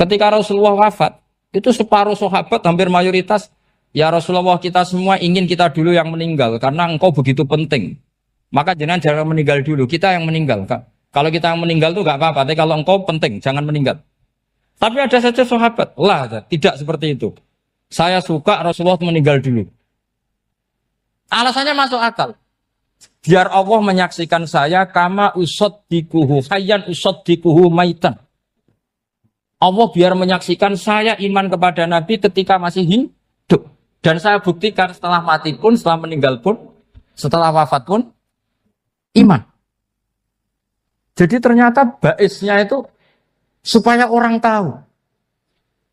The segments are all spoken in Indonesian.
Ketika Rasulullah wafat, itu separuh sahabat hampir mayoritas, ya Rasulullah kita semua ingin kita dulu yang meninggal karena engkau begitu penting. Maka jangan meninggal dulu, kita yang meninggal. Kalau kita yang meninggal tuh gak apa-apa, tapi kalau engkau penting, jangan meninggal. Tapi ada saja sahabat, tidak seperti itu. Saya suka Rasulullah meninggal dulu. Alasannya masuk akal. Biar Allah menyaksikan saya kama usaddikuhu hayyan usaddikuhu maitan. Allah biar menyaksikan saya iman kepada Nabi ketika masih hidup. Dan saya buktikan setelah mati pun, setelah meninggal pun, setelah wafat pun, iman. Jadi ternyata baisnya itu supaya orang tahu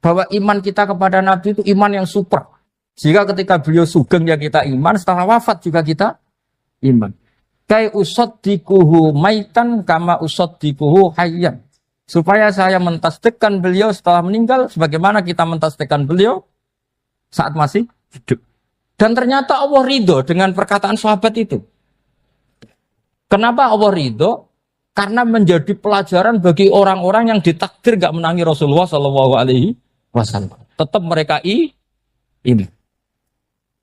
bahwa iman kita kepada Nabi itu iman yang super. Jika ketika beliau sugeng ya kita iman, setelah wafat juga kita iman. Kai usaddikuhu maitan kama usaddikuhu hayyan. Supaya saya mentasdikkan beliau setelah meninggal sebagaimana kita mentasdikkan beliau saat masih hidup. Dan ternyata Allah ridho dengan perkataan sahabat itu. Kenapa Allah ridho? Karena menjadi pelajaran bagi orang-orang yang ditakdir gak menangi Rasulullah SAW. Tetap mereka ini.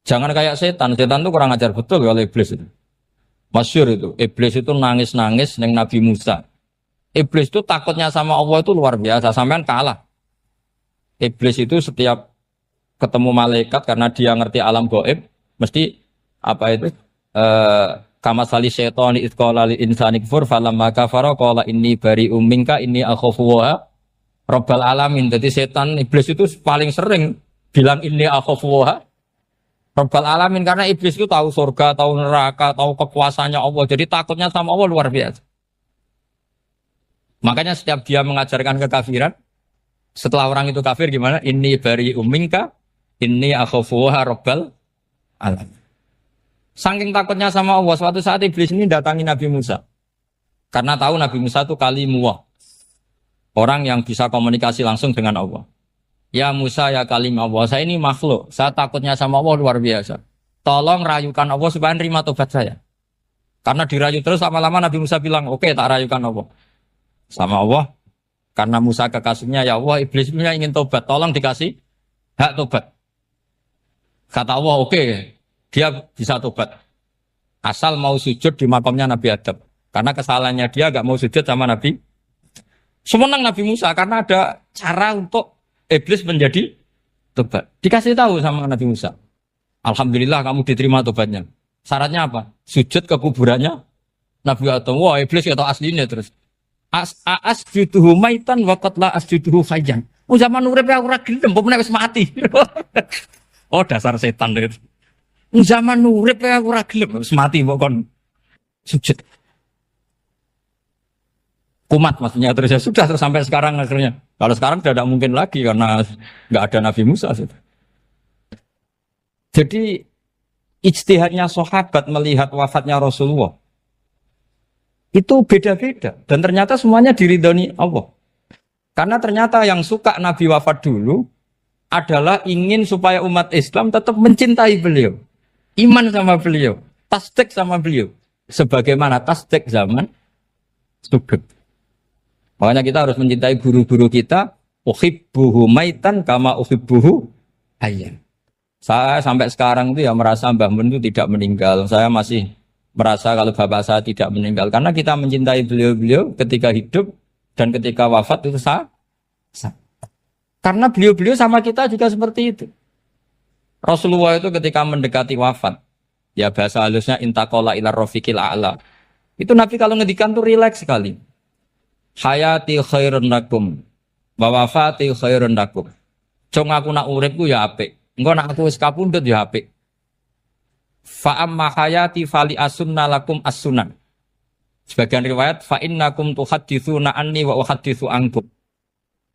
Jangan kayak setan. Setan itu kurang ajar betul oleh iblis itu. Masyhur itu. Iblis itu nangis-nangis neng Nabi Musa. Iblis itu takutnya sama Allah itu luar biasa. Sampean kalah. Iblis itu setiap ketemu malaikat karena dia ngerti alam gaib, mesti apa itu? Kama sali syaitani id qala lil insani kfur falamma kafara qala inni bari'um minka inni akhafu wa rabbal alamin. Jadi setan iblis itu paling sering bilang inni akhafu wa rabbal alamin karena iblis itu tahu surga, tahu neraka, tahu kekuasaannya Allah. Jadi takutnya sama Allah luar biasa. Makanya setiap dia mengajarkan kekafiran, setelah orang itu kafir gimana? Inni bari'um minka inni akhafu wa rabbal alamin. Saking takutnya sama Allah, suatu saat iblis ini datangi Nabi Musa. Karena tahu Nabi Musa itu kalimullah. Orang yang bisa komunikasi langsung dengan Allah. Ya Musa ya kalim Allah, saya ini makhluk. Saya takutnya sama Allah luar biasa. Tolong rayukan Allah supaya nerima tobat saya. Karena dirayu terus lama-lama Nabi Musa bilang, oke, tak rayukan Allah. Sama Allah. Karena Musa kekasihnya, ya Allah, iblis punya ingin tobat. Tolong dikasih hak tobat. Kata Allah, oke. Dia bisa tobat. Asal mau sujud di makamnya Nabi Adam. Karena kesalahannya dia gak mau sujud sama Nabi. Semenang Nabi Musa karena ada cara untuk iblis menjadi tobat. Dikasih tahu sama Nabi Musa. Alhamdulillah kamu diterima tobatnya. Syaratnya apa? Sujud ke kuburannya Nabi Adam. Wah iblis ya tahu aslinya terus. Asjuduhu maitan wa qatla asjuduhu hayyan. Zaman urip aku ora gelem, mbok nek wis mati. Oh dasar setan itu. Zaman urip aku ora gelem wis mati mbok kon sujud. Kumat maksudnya terus ya sudah terus sampai sekarang akhirnya. Kalau sekarang sudah tidak mungkin lagi karena nggak ada Nabi Musa. Jadi ijtihadnya sahabat melihat wafatnya Rasulullah itu beda-beda dan ternyata semuanya diridhoni Allah. Karena ternyata yang suka Nabi wafat dulu adalah ingin supaya umat Islam tetap mencintai beliau. Iman sama beliau, tasdik sama beliau. Sebagaimana tasdik zaman sugeng. Makanya kita harus mencintai guru-guru kita. Uhibbuhu maitan kama uhibbuhu hayyan. Saya sampai sekarang itu ya merasa Mbah Mun itu tidak meninggal. Saya masih merasa kalau bapak saya tidak meninggal. Karena kita mencintai beliau-beliau ketika hidup dan ketika wafat itu sama. Karena beliau-beliau sama kita juga seperti itu. Rasulullah itu ketika mendekati wafat, ya bahasa halusnya intaqala ila rafiqil a'la. Itu Nabi kalau ngedikan tuh rileks sekali. Hayati khairun lakum wa wafati khairun lakum. Cung aku nak uripku ya apik. Engko nak aku wis kapundhut ya apik. Fa amma hayati fali asunna lakum as-sunan. Sebagian riwayat fa innakum tuhadditsuna anni wa uhadditsu ankum.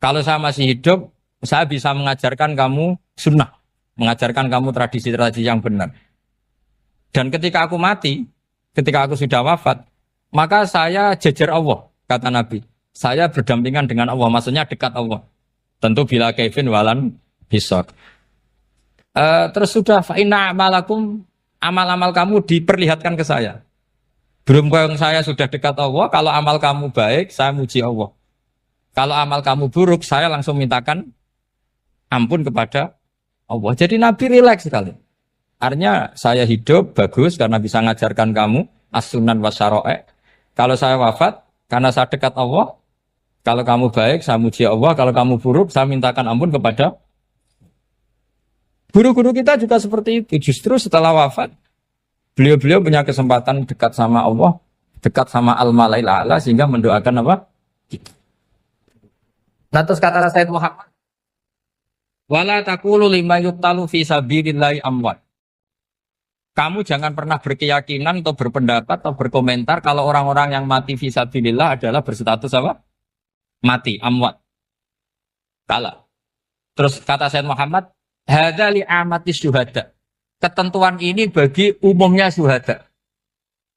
Kalau saya masih hidup, saya bisa mengajarkan kamu sunnah, mengajarkan kamu tradisi-tradisi yang benar. Dan ketika aku mati, ketika aku sudah wafat, maka saya jejer Allah, kata Nabi. Saya berdampingan dengan Allah, maksudnya dekat Allah. Tentu bila kaifin walan hisab. Terus sudah fa inna amalakum, amal-amal kamu diperlihatkan ke saya. Belum yang saya sudah dekat Allah, kalau amal kamu baik, saya muji Allah. Kalau amal kamu buruk, saya langsung mintakan ampun kepada Allah. Jadi Nabi rileks sekali. Artinya saya hidup bagus karena bisa ngajarkan kamu as-sunan wasyara'i. Kalau saya wafat karena saya dekat Allah. Kalau kamu baik, saya muji Allah. Kalau kamu buruk, saya mintakan ampun kepada guru-guru kita juga seperti itu. Justru setelah wafat, beliau-beliau punya kesempatan dekat sama Allah, dekat sama Al-Mala'il A'la sehingga mendoakan apa? Nah terus kata Sayyid Muhammad, wala taqulu lima yuqtalu fi sabilillahi amwat. Kamu jangan pernah berkeyakinan atau berpendapat atau berkomentar kalau orang-orang yang mati fi sabilillah adalah berstatus apa? Mati, amwat. Kalah. Terus kata Sayyid Muhammad, hadza li amatis syuhada. Ketentuan ini bagi umumnya syuhada.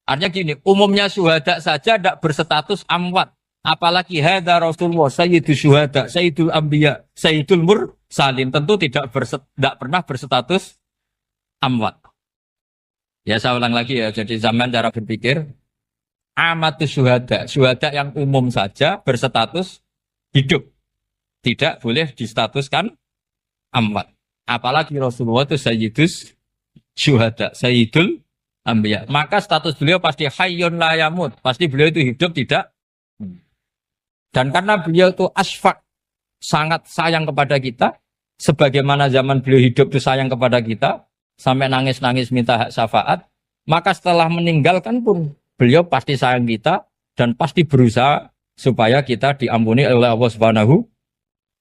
Artinya gini, umumnya syuhada saja tidak berstatus amwat. Apalagi hadza Rasulullah, sayyidul syuhada, sayyidul anbiya, sayyidul mursalin. Tentu tidak pernah berstatus amwat. Ya saya ulang lagi ya, jadi zaman cara berpikir, amatus syuhada, syuhada yang umum saja berstatus hidup. Tidak boleh distatuskan amwat. Apalagi Rasulullah itu sayyidus syuhada, sayyidul anbiya. Maka status beliau pasti hayyun la yamut. Pasti beliau itu hidup tidak. Dan karena beliau itu asfaq, sangat sayang kepada kita, sebagaimana zaman beliau hidup itu sayang kepada kita, sampai nangis-nangis minta hak syafaat, maka setelah meninggalkan pun beliau pasti sayang kita dan pasti berusaha supaya kita diampuni oleh Allah Subhanahu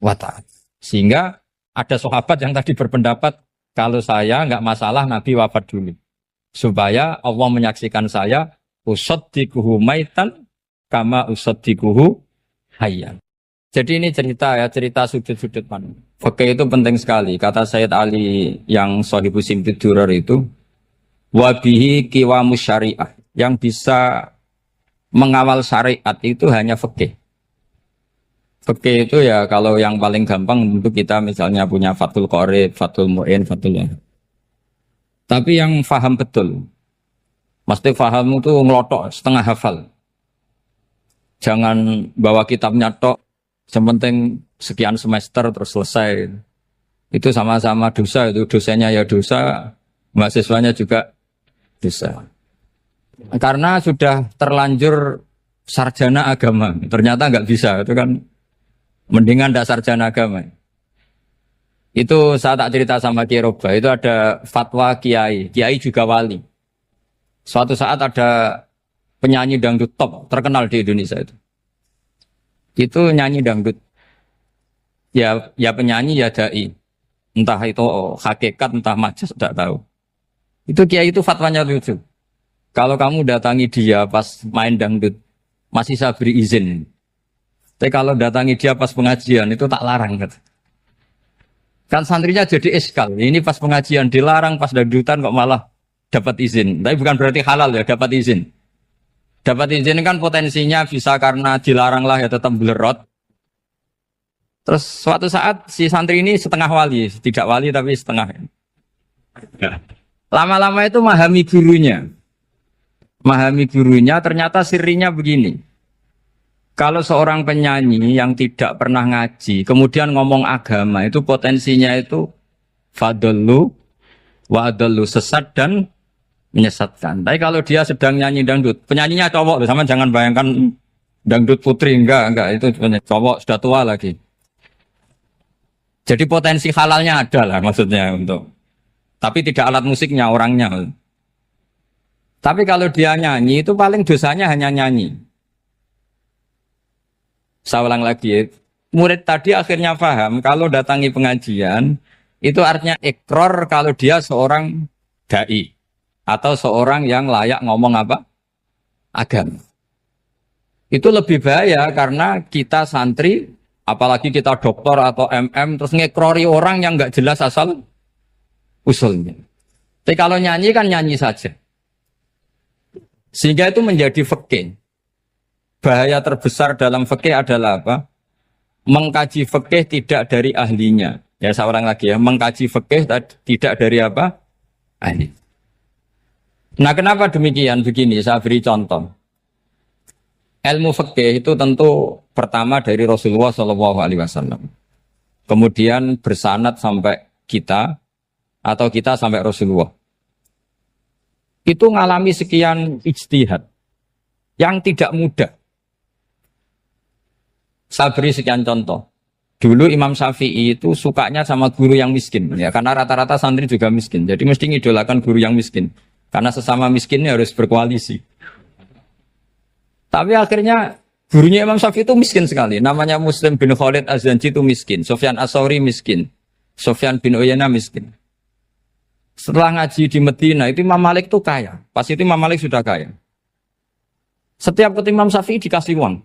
wa ta'ala. Sehingga ada sahabat yang tadi berpendapat kalau saya nggak masalah Nabi wafat dulu. Supaya Allah menyaksikan saya usaddiquhu maitan kama usaddiquhu hayyan. Jadi ini cerita ya, cerita sudut-sudut mana. Fikih itu penting sekali. Kata Sayyid Ali yang Shahibu Simtud Durar itu, wabihi qiwamus syariah. Yang bisa mengawal syariat itu hanya fikih. Fikih itu ya kalau yang paling gampang untuk kita misalnya punya Fathul Qorib, Fathul Mu'in, Fathul Wahab. Tapi yang faham betul, mesti faham itu ngelotok setengah hafal. Jangan bawa kitabnya tok, yang penting sekian semester terus selesai. Itu sama-sama dosa, itu dosennya ya dosa, mahasiswanya juga dosa. Karena sudah terlanjur sarjana agama, ternyata nggak bisa, itu kan mendingan ndak sarjana agama. Itu saya tak cerita sama Kiai Roba, itu ada fatwa kiai juga wali. Suatu saat ada penyanyi dangdut top terkenal di Indonesia itu nyanyi dangdut. Ya penyanyi ya dai. Entah itu hakikat entah majas tidak tahu. Itu kiai itu fatwanya lucu. Kalau kamu datangi dia pas main dangdut masih saya beri izin. Tapi kalau datangi dia pas pengajian itu tak larang gitu. Kan santrinya jadi eskal. Ini pas pengajian dilarang, pas dangdutan kok malah dapat izin. Tapi bukan berarti halal ya, dapat izin. Dapat izin kan potensinya bisa karena dilarang lah ya tetap belerot. Terus suatu saat si santri ini setengah wali, tidak wali tapi setengah. Lama-lama itu memahami gurunya. Memahami gurunya ternyata sirinya begini. Kalau seorang penyanyi yang tidak pernah ngaji, kemudian ngomong agama, itu potensinya itu fadallu wa adallu, sesat dan menyesatkan. Tapi kalau dia sedang nyanyi dangdut, penyanyinya cowok, sama jangan bayangkan dangdut putri, enggak, itu cowok sudah tua lagi. Jadi potensi halalnya ada lah maksudnya untuk. Tapi tidak alat musiknya, orangnya. Tapi kalau dia nyanyi, itu paling dosanya hanya nyanyi. Saya ulang lagi, murid tadi akhirnya paham kalau datangi pengajian itu artinya ikrar kalau dia seorang dai atau seorang yang layak ngomong apa? Agama. Itu lebih bahaya karena kita santri, apalagi kita doktor atau MM terus ngekrori orang yang nggak jelas asal usulnya. Tapi kalau nyanyi kan nyanyi saja. Sehingga itu menjadi fikih. Bahaya terbesar dalam fikih adalah apa? Mengkaji fikih tidak dari ahlinya. Ya saya ulang lagi ya, mengkaji fikih tidak dari apa? Ahli. Nah kenapa demikian? Begini, saya beri contoh. Ilmu fikih itu tentu pertama dari Rasulullah Shallallahu Alaihi Wasallam. Kemudian bersanad sampai kita atau kita sampai Rasulullah. Itu ngalami sekian ijtihad yang tidak mudah. Saya beri sekian contoh. Dulu Imam Syafi'i itu sukanya sama guru yang miskin, ya karena rata-rata santri juga miskin. Jadi mesti ngidolakan guru yang miskin, karena sesama miskinnya harus berkoalisi. Tapi akhirnya gurunya Imam Syafi'i itu miskin sekali. Namanya Muslim bin Khalid Az-Zanji itu miskin, Sufyan As-Sauri miskin, Sufyan bin Uyainah miskin. Setelah ngaji di Medina itu Imam Malik itu kaya. Pas itu Imam Malik sudah kaya. Setiap ketemu Imam Syafi'i dikasih uang.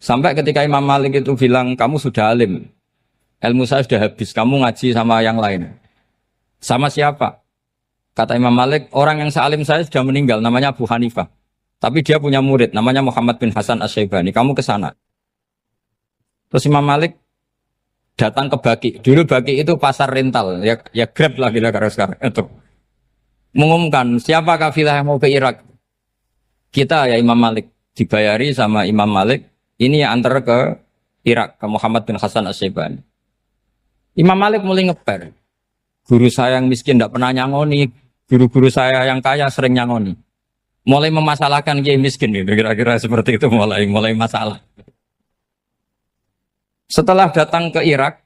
Sampai ketika Imam Malik itu bilang, kamu sudah alim, ilmu saya sudah habis, kamu ngaji sama yang lain. Sama siapa? Kata Imam Malik, orang yang sealim saya sudah meninggal, namanya Abu Hanifah. Tapi dia punya murid, namanya Muhammad bin Hasan Asy-Syaibani, kamu ke sana. Terus Imam Malik datang ke Baki. Dulu Baki itu pasar rental, ya Grab lah kira-kira sekarang. Itu mengumumkan, siapa kafilah yang mau ke Irak? Kita ya Imam Malik, dibayari sama Imam Malik. Ini yang antar ke Irak, ke Muhammad bin Hasan Asy-Syaibani. Imam Malik mulai ngeper. Guru saya yang miskin tidak pernah nyangoni, guru-guru saya yang kaya sering nyangoni. Mulai memasalahkan kiai miskin gitu, kira-kira seperti itu mulai masalah. Setelah datang ke Irak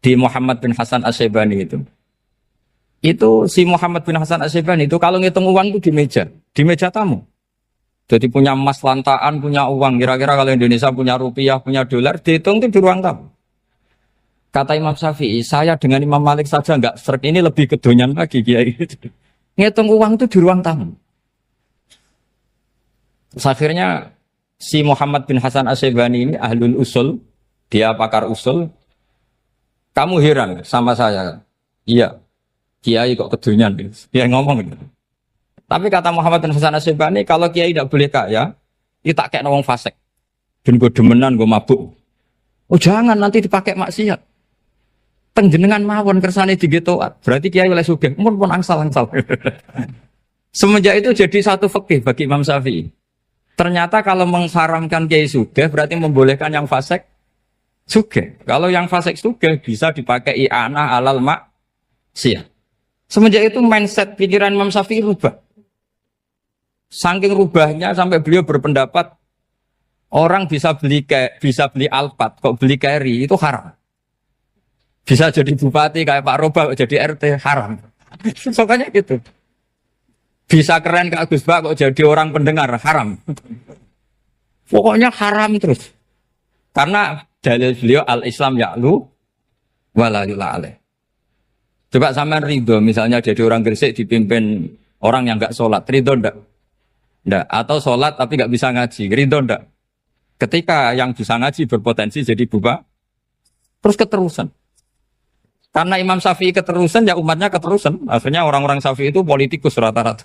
di Muhammad bin Hasan Asy-Syaibani itu si Muhammad bin Hasan Asy-Syaibani itu kalau ngitung uang itu di meja tamu. Jadi punya emas lantaan, punya uang. Kira-kira kalau Indonesia punya rupiah, punya dolar, dihitung itu di ruang tamu. Kata Imam Syafi'i, saya dengan Imam Malik saja enggak serik, ini lebih kedonyan lagi kiai. Ngitung uang itu di ruang tamu. Terus akhirnya si Muhammad bin Hasan Asy-Syaibani ini ahlul usul, dia pakar usul. Kamu heran sama saya? Iya, kiai kok kedonyan. Dia ngomong gitu. Tapi kata Muhammad bin Hasan Asy-Syaibani, kalau kiai tidak boleh kaya, itu tak kayak wong fasik. Ben gue demenan, gue mabuk. Oh jangan, nanti dipakai maksiat. Tengjenengan mawon kersane digetoat. Berarti kiai oleh sugih, pun angsal-angsal. Semenjak itu jadi satu fikih bagi Imam Syafi'i. Ternyata kalau mengharamkan kiai sugih, berarti membolehkan yang fasik sugih. Kalau yang fasik sugih bisa dipakai i'anah alal maksiat. Semenjak itu mindset pikiran Imam Syafi'i rubah. Saking rubahnya sampai beliau berpendapat orang bisa beli Alphard, kok beli carry itu haram. Bisa jadi bupati kayak Pak Roba, kok jadi RT haram. Pokoknya gitu. Bisa keren Kak Gus Bak, kok jadi orang pendengar haram. Pokoknya haram terus. Karena dalil beliau al-Islam ya'lu wala yula alaih. Coba sampean ridho misalnya jadi orang Gresik dipimpin orang yang enggak sholat, ridho ndak? Ndak, atau sholat tapi nggak bisa ngaji, ridho ndak? Ketika yang bisa ngaji berpotensi jadi buba, terus keterusan. Karena Imam Syafi'i keterusan, ya umatnya keterusan. Akhirnya orang-orang Syafi'i itu politikus rata-rata.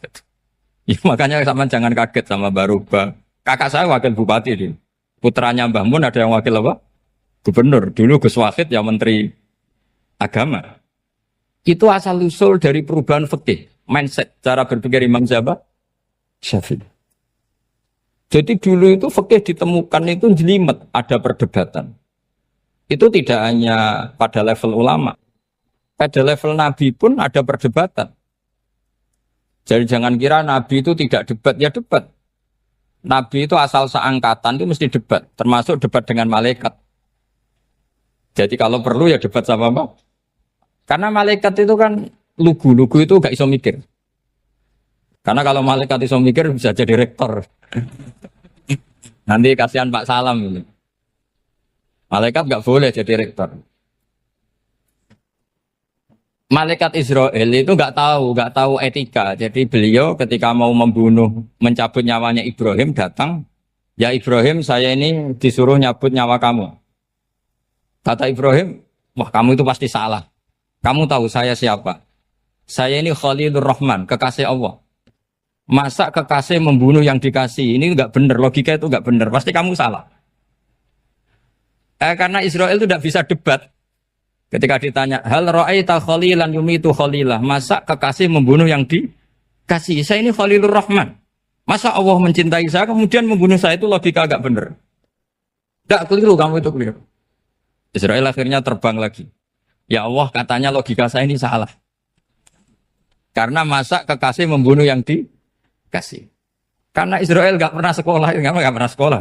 Ya, makanya sama jangan kaget sama Baruba. Kakak saya wakil bupati ini. Putranya Mbah Mun ada yang wakil apa? Gubernur. Dulu Gus Wahid ya menteri agama. Itu asal usul dari perubahan fikih, mindset, cara berpikir Imam Syafi'i. Jadi dulu itu fikih ditemukan itu jelimet, ada perdebatan. Itu tidak hanya pada level ulama, pada level Nabi pun ada perdebatan. Jadi jangan kira Nabi itu tidak debat, ya debat. Nabi itu asal seangkatan itu mesti debat, termasuk debat dengan malaikat. Jadi kalau perlu ya debat sama apa? Karena malaikat itu kan lugu itu gak iso mikir. Karena kalau malaikat iso mikir bisa jadi rektor. Nanti kasihan Pak Salam ini. Malaikat gak boleh jadi rektor. Malaikat Israel itu gak tahu etika. Jadi beliau ketika mau membunuh, mencabut nyawanya Ibrahim datang, ya Ibrahim saya ini disuruh nyabut nyawa kamu. Kata Ibrahim, wah kamu itu pasti salah. Kamu tahu saya siapa? Saya ini Khalilur Rahman, kekasih Allah. Masa kekasih membunuh yang dikasih? Ini enggak benar, logika itu enggak benar. Pasti kamu salah. Karena Israel itu tidak bisa debat. Ketika ditanya, hal ra'aita khalilan yumitu khalilah. Masa kekasih membunuh yang dikasih? Saya ini Khalilur Rahman. Masa Allah mencintai saya kemudian membunuh saya, itu logika agak bener. Gak keliru, kamu itu keliru. Israel akhirnya terbang lagi. Ya Allah, katanya logika saya ini salah. Karena masa kekasih membunuh yang dikasih. Karena Israel gak pernah sekolah, gak pernah sekolah.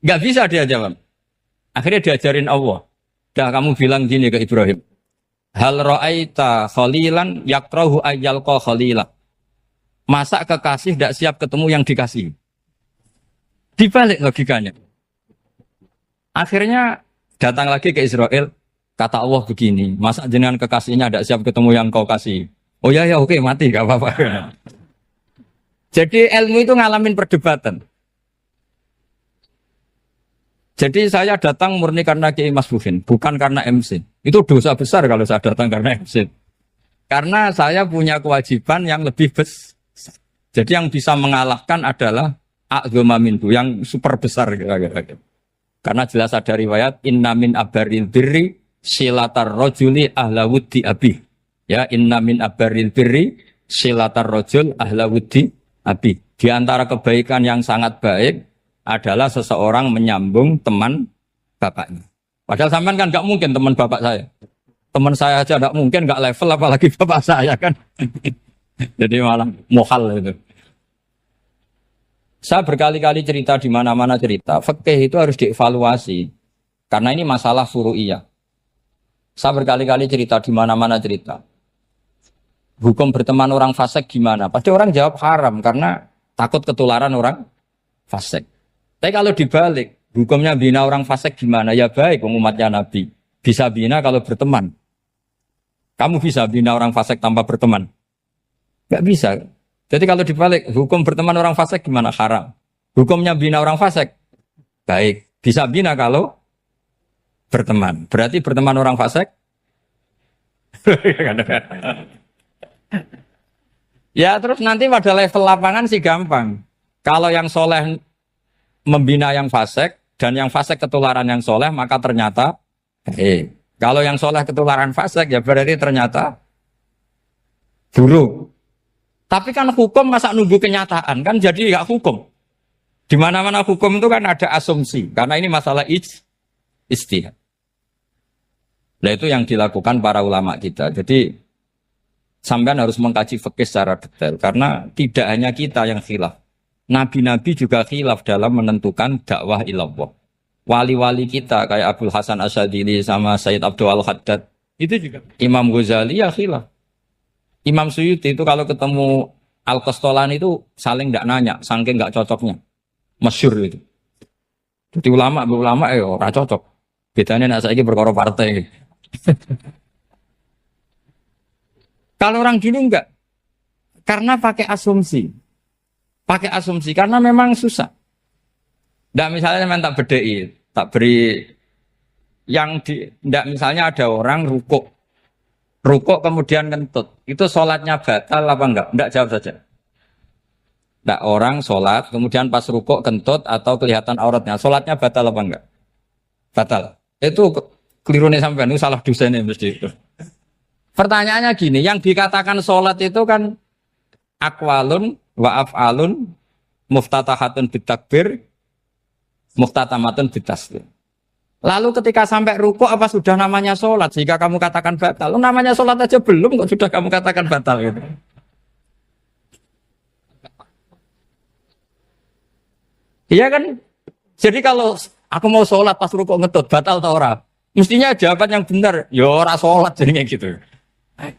Gak bisa dia jawab. Akhirnya diajarin Allah. Dah kamu bilang gini ke Ibrahim. Hal ra'aita khalilan yakrahu ayyalqa khalila. Masa kekasih tidak siap ketemu yang dikasih. Dibalik logikanya. Akhirnya datang lagi ke Israel. Kata Allah begini. Masa jenengan kekasihnya tidak siap ketemu yang kau kasih. Oh ya oke mati gak apa-apa. Jadi ilmu itu ngalamin perdebatan. Jadi saya datang murni karena Kiai Mas Buhin, bukan karena MC. Itu dosa besar kalau saya datang karena MC. Karena saya punya kewajiban yang lebih besar. Jadi yang bisa mengalahkan adalah a'dzama minhu, yang super besar. Karena jelas ada riwayat inna min abaril birri silatar rojuli ahla wuddi abi. Ya, inna min abaril birri silatar rojul ahla wuddi abi. Di antara kebaikan yang sangat baik adalah seseorang menyambung teman bapaknya. Padahal sampean kan nggak mungkin teman bapak saya. Teman saya aja nggak mungkin, nggak level apalagi bapak saya kan. Jadi malah mohal itu. Saya berkali-kali cerita di mana-mana cerita. Fikih itu harus dievaluasi. Karena ini masalah furu'iyah. Saya berkali-kali cerita di mana-mana cerita. Hukum berteman orang fasik gimana? Pasti orang jawab haram karena takut ketularan orang fasik. Tapi kalau dibalik, hukumnya bina orang fasik gimana? Ya baik, umatnya Nabi. Bisa bina kalau berteman. Kamu bisa bina orang fasik tanpa berteman? Gak bisa. Jadi kalau dibalik, hukum berteman orang fasik gimana? Haram. Hukumnya bina orang fasik? Baik. Bisa bina kalau berteman. Berarti berteman orang fasik? Ya terus nanti pada level lapangan sih gampang. Kalau yang soleh membina yang fasik dan yang fasik ketularan yang soleh, maka ternyata kalau yang soleh ketularan fasik ya berarti ternyata buruk. Tapi kan hukum masa nunggu kenyataan kan jadi nggak hukum. Di mana-mana hukum itu kan ada asumsi karena ini masalah ijtihad. Nah itu yang dilakukan para ulama kita. Jadi sampean harus mengkaji fikih secara detail karena tidak hanya kita yang khilaf. Nabi-nabi juga khilaf dalam menentukan dakwah ilallah. Wali-wali kita kayak Abdul Hasan Asyadili sama Sayyid Abdul Al-Haddad itu juga. Imam Ghazali ya khilaf. Imam Suyuti itu kalau ketemu Al-Qastolani itu saling tidak nanya, saking nggak cocoknya. Masyhur itu. Jadi ulama ora cocok. Bedanya nak saiki perkara partai. Kalau orang dulu enggak. Karena pakai asumsi. Pakai asumsi karena memang susah. Ndak misalnya memang tak bedai, tak beri yang di ndak misalnya ada orang rukuk kemudian kentut. Itu sholatnya batal apa enggak? Enggak, jawab saja. Enggak, orang sholat kemudian pas rukuk kentut atau kelihatan auratnya, sholatnya batal apa enggak? Batal. Itu keliru nih sampean, itu salah dosennya mesti itu. Pertanyaannya gini, yang dikatakan sholat itu kan aqwalun wa af'alun muftatahatun bitakbir muftatamatun bitaslim. Lalu ketika sampai rukuk apa sudah namanya sholat jika kamu katakan batal? Namanya sholat aja belum kok sudah kamu katakan batal gitu. Iya kan? Jadi kalau aku mau sholat pas rukuk ngetut batal atau ora? Mestinya jawaban yang benar, ya ora sholat jadinya gitu.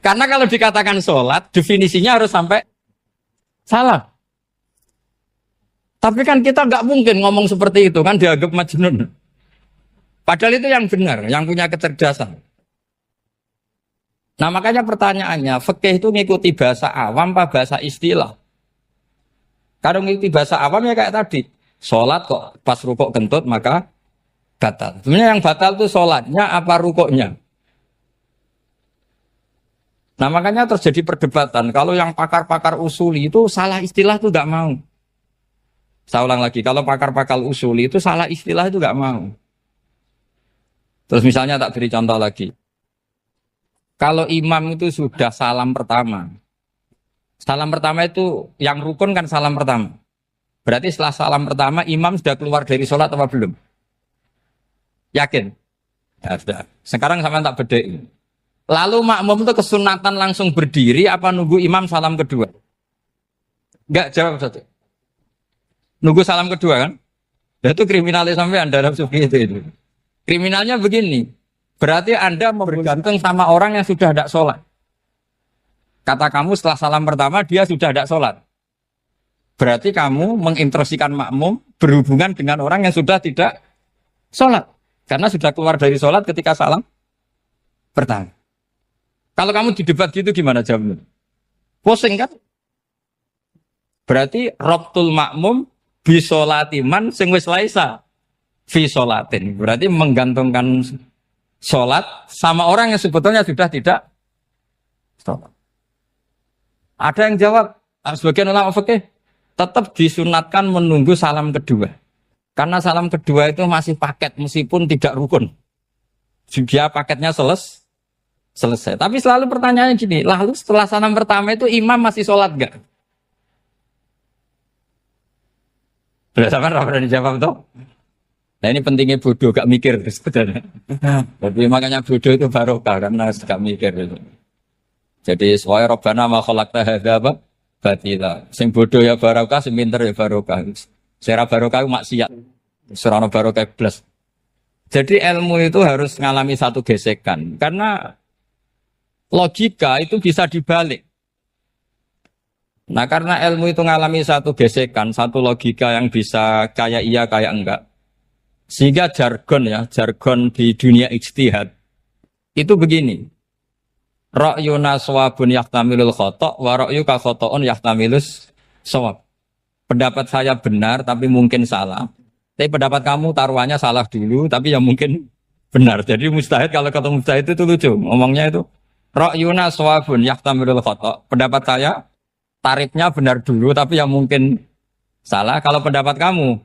Karena kalau dikatakan sholat definisinya harus sampai salah. Tapi kan kita nggak mungkin ngomong seperti itu kan dianggap majnun. Padahal itu yang benar, yang punya kecerdasan. Nah makanya pertanyaannya, fikih itu ngikuti bahasa awam apa bahasa istilah? Kalau ngikuti bahasa awam ya kayak tadi, sholat kok pas rukuk kentut maka batal. Sebenarnya yang batal itu sholatnya apa rukuknya? Nah makanya terjadi perdebatan. Kalau yang pakar-pakar usuli itu salah istilah itu nggak mau. Saya ulang lagi, kalau pakar-pakar usuli itu salah istilah itu nggak mau. Terus misalnya tak beri contoh lagi. Kalau imam itu sudah salam pertama, Salam pertama itu yang rukun kan salam pertama. Berarti setelah salam pertama imam sudah keluar dari sholat apa belum? Yakin? Ya sudah. Sekarang sama tak bedai. Lalu makmum itu kesunatan langsung berdiri apa nunggu imam salam kedua? Enggak, jawab satu. Nunggu salam kedua kan? Ya itu kriminalnya sampai Anda dalam sufi itu. Kriminalnya begini. Berarti Anda bergantung sama orang yang sudah tidak sholat. Kata kamu setelah salam pertama dia sudah tidak sholat. Berarti kamu menginstruksikan makmum berhubungan dengan orang yang sudah tidak sholat. Karena sudah keluar dari sholat ketika salam pertama. Kalau kamu di debat gitu gimana jawabnya? Pusing kan? Berarti robtul makmum bisolatiman sing wis laisa fi sholatin. Berarti menggantungkan sholat sama orang yang sebetulnya sudah tidak sholat. Ada yang jawab, sebagian ulama fikih tetap disunatkan menunggu salam kedua. Karena salam kedua itu masih paket meskipun tidak rukun. Dia paketnya selesai. Tapi selalu pertanyaannya gini, lalu setelah salam pertama itu imam masih sholat enggak? Sudah sampai berani dijawab toh? Nah ini pentingnya bodoh, gak mikir sebenarnya. Jadi makanya bodoh itu barokah karena gak mikir itu. Jadi soalnya Rabbana ma khalaqta hadza apa? Batila. Sing bodoh ya barokah, sing pinter ya barokah. Sing barokah maksiat. Surana barokah plus. Jadi ilmu itu harus mengalami satu gesekan karena logika itu bisa dibalik. Nah karena ilmu itu mengalami satu gesekan, satu logika yang bisa kayak iya kayak enggak. Sehingga jargon di dunia ijtihad itu begini. Ra'yuna shawabun yahtamilul khata' wa ra'yuka khata'un yahtamilus shawab. Pendapat saya benar tapi mungkin salah. Tapi pendapat kamu taruhannya salah dulu tapi yang mungkin benar. Jadi mustahid kalau ketemu mustahid itu lucu. Ngomongnya itu ra'yuna shawabun yahtamilul khata'. Pendapat saya tarifnya benar dulu tapi yang mungkin salah. Kalau pendapat kamu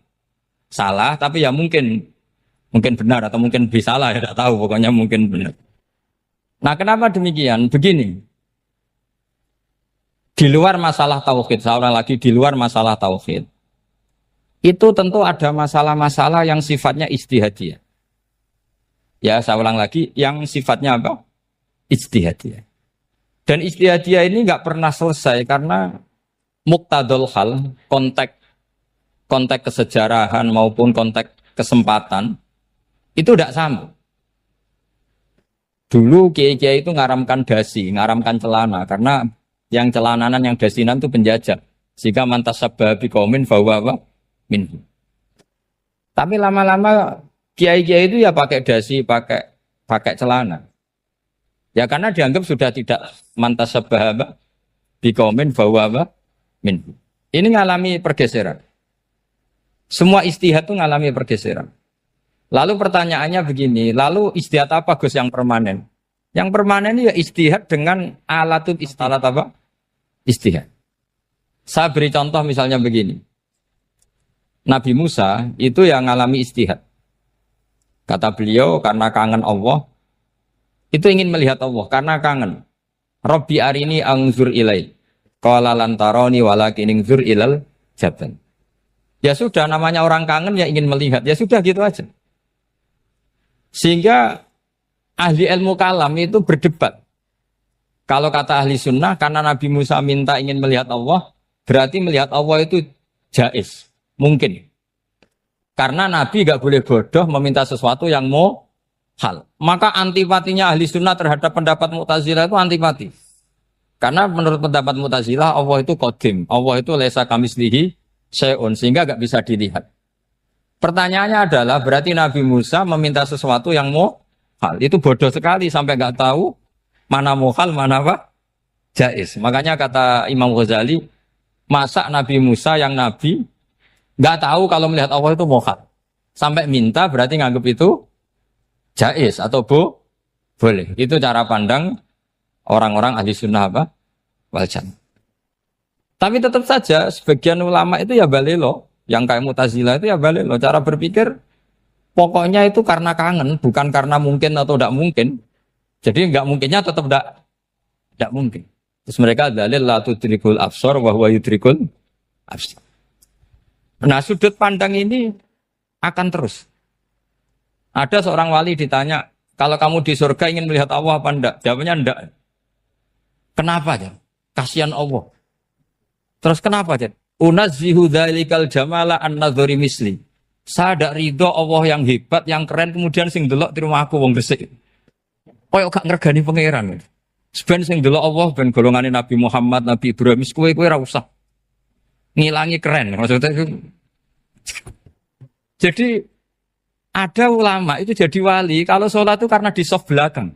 salah tapi ya mungkin benar atau mungkin bisa salah ya tidak tahu pokoknya mungkin benar. Nah kenapa demikian? Begini, di luar masalah tauhid, saya ulang lagi di luar masalah tauhid, itu tentu ada masalah-masalah yang sifatnya ijtihadiyah. Ya saya ulang lagi, yang sifatnya apa? Ijtihadiyah. Dan ijtihadiyah ini nggak pernah selesai karena muqtadul hal, konteks kesejarahan maupun konteks kesempatan itu tidak sama. Dulu kiai-kiai itu ngaramkan dasi, ngaramkan celana karena yang celananan yang dasinan itu penjajah. Jika mantas sabah biqaumin fahuwa minhu. Tapi lama-lama kiai-kiai itu ya pakai dasi, pakai celana. Ya karena dianggap sudah tidak mantas sabah biqaumin fahuwa minhu. Ini ngalami pergeseran. Semua ijtihad itu ngalami pergeseran. Lalu pertanyaannya begini, lalu ijtihad apa Gus yang permanen? Yang permanen ya ijtihad dengan alatut ijtihad apa? Ijtihad. Saya beri contoh misalnya begini. Nabi Musa itu yang ngalami ijtihad. Kata beliau karena kangen Allah, itu ingin melihat Allah karena kangen. Rabbi arini anzur ilai. Qala lan tarani walakin anzur ilal jabal. Ya sudah namanya orang kangen ya ingin melihat. Ya sudah gitu aja. Sehingga ahli ilmu kalam itu berdebat. Kalau kata ahli sunnah, karena Nabi Musa minta ingin melihat Allah, berarti melihat Allah itu jaiz, mungkin. Karena Nabi gak boleh bodoh meminta sesuatu yang mau hal. Maka antipatinya ahli sunnah terhadap pendapat Mu'tazilah itu antipati. Karena menurut pendapat Mu'tazilah, Allah itu qadim. Allah itu laisa kamislihi syai'un, sehingga gak bisa dilihat. Pertanyaannya adalah berarti Nabi Musa meminta sesuatu yang mau hal. Itu bodoh sekali sampai nggak tahu mana mau hal, mana apa? Jaiz. Makanya kata Imam Ghazali, masa Nabi Musa yang Nabi nggak tahu kalau melihat Allah itu mau hal. Sampai minta berarti nganggap itu jaiz atau boleh. Itu cara pandang orang-orang ahli sunnah apa? Wal jamaah. Tapi tetap saja sebagian ulama itu ya balelo. Yang kayak Mu'tazilah itu ya balik loh. Cara berpikir pokoknya itu karena kangen, bukan karena mungkin atau tidak mungkin. Jadi nggak mungkinnya tetap tidak mungkin. Terus mereka dalil la tudrikul absar wa huwa yudrikul absar. Nah, sudut pandang ini akan terus. Ada seorang wali ditanya, kalau kamu di surga ingin melihat Allah apa enggak? Jawabnya enggak. Kenapa aja? Kasihan Allah. Terus kenapa aja? Unazzihu dzalikal jamala an nadzuri misli. Saya tidak ridho Allah yang hebat, yang keren, kemudian sing delok di rumah aku wong resik. Koyo gak ngergani pangeran. Sebenarnya sing delok Allah ben golongane Nabi Muhammad, Nabi Ibrahim, kowe ora usah ngilangi keren. Maksudnya itu. Jadi ada ulama itu jadi wali kalau sholat itu karena di soft belakang.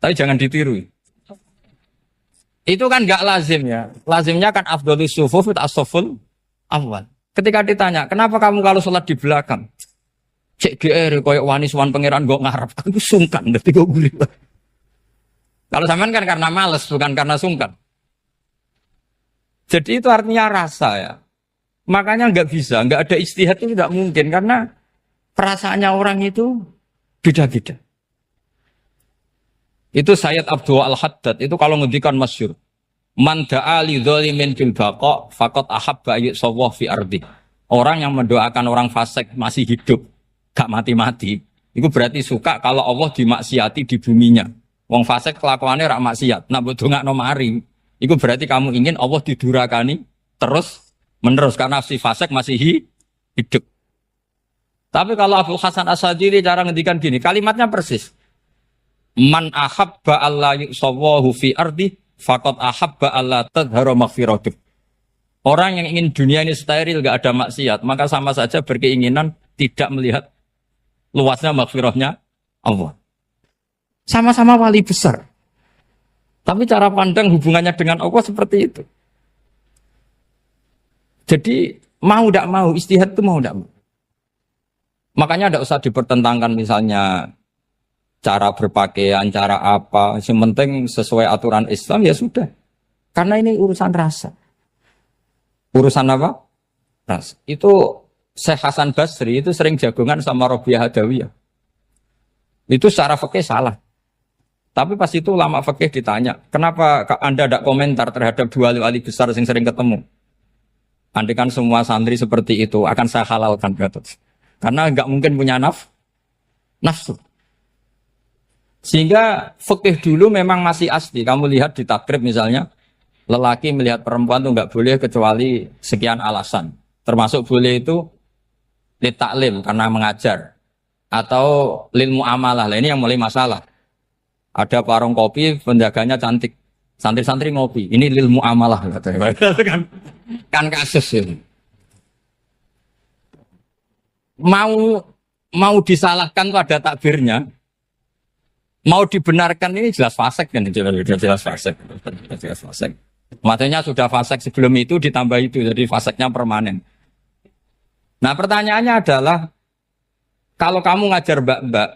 Tapi jangan ditiru. Itu kan nggak lazim ya. Lazimnya kan afdhalus sufuf as-saful awal. Ketika ditanya, kenapa kamu kalau sholat di belakang? Cek GR koyok wani suwan pangeran gak ngarep. Aku sungkan dadi kok guli. Kalau sampean kan karena males bukan karena sungkan. Jadi itu artinya rasa ya. Makanya nggak bisa, nggak ada ijtihad itu tidak mungkin karena perasaannya orang itu beda-beda. Itu Sayyid Abdul Al-Haddad itu kalau ngendikan masyhur. Man da'a li dzalimin bil baqa faqad ahabba yusawwah fi ardi. Orang yang mendoakan orang fasik masih hidup, gak mati-mati, itu berarti suka kalau Allah dimaksiati di buminya. Wong fasik kelakuannya rak maksiat, nak mbok dongakno mari. Itu berarti kamu ingin Allah didurakani terus menerus karena si fasik masih hidup. Tapi kalau Abdul Hasan As-Sadili cara ngendikan gini, kalimatnya persis. Man ahabba alla yusawwahu fi ardi faqad ahabba alla tadhharu maghfiratuh. Orang yang ingin dunia ini steril gak ada maksiat, maka sama saja berkeinginan tidak melihat luasnya maghfirahnya Allah. Sama-sama wali besar. Tapi cara pandang hubungannya dengan Allah seperti itu. Jadi mau tidak mau, ijtihad itu mau tidak mau. Makanya tidak usah dipertentangkan misalnya cara berpakaian, cara apa. Yang penting sesuai aturan Islam ya sudah. Karena ini urusan rasa. Urusan apa? Rasa. Itu Syekh Hasan Basri itu sering jagongan sama Robiah Hadawiyah. Itu secara fikih salah. Tapi pas itu ulama fikih ditanya, kenapa Anda tidak komentar terhadap dua wali besar yang sering ketemu? Andai kan semua santri seperti itu, akan saya halalkan. Karena nggak mungkin punya nafsu. Sehingga fikih dulu memang masih asli. Kamu lihat di takrib misalnya, lelaki melihat perempuan itu nggak boleh kecuali sekian alasan. Termasuk boleh itu li taklim karena mengajar. Atau lil muamalah. Nah, ini yang mulai masalah. Ada warung kopi, penjaganya cantik. Santri-santri ngopi. Ini lil muamalah. Kan kasus ini. Mau disalahkan pada takbirnya. Mau dibenarkan ini jelas fasik kan. Jelas fasik. Jelas fasik. Matanya sudah fasik sebelum itu ditambah itu. Jadi fasiknya permanen. Nah pertanyaannya adalah. Kalau kamu ngajar mbak-mbak.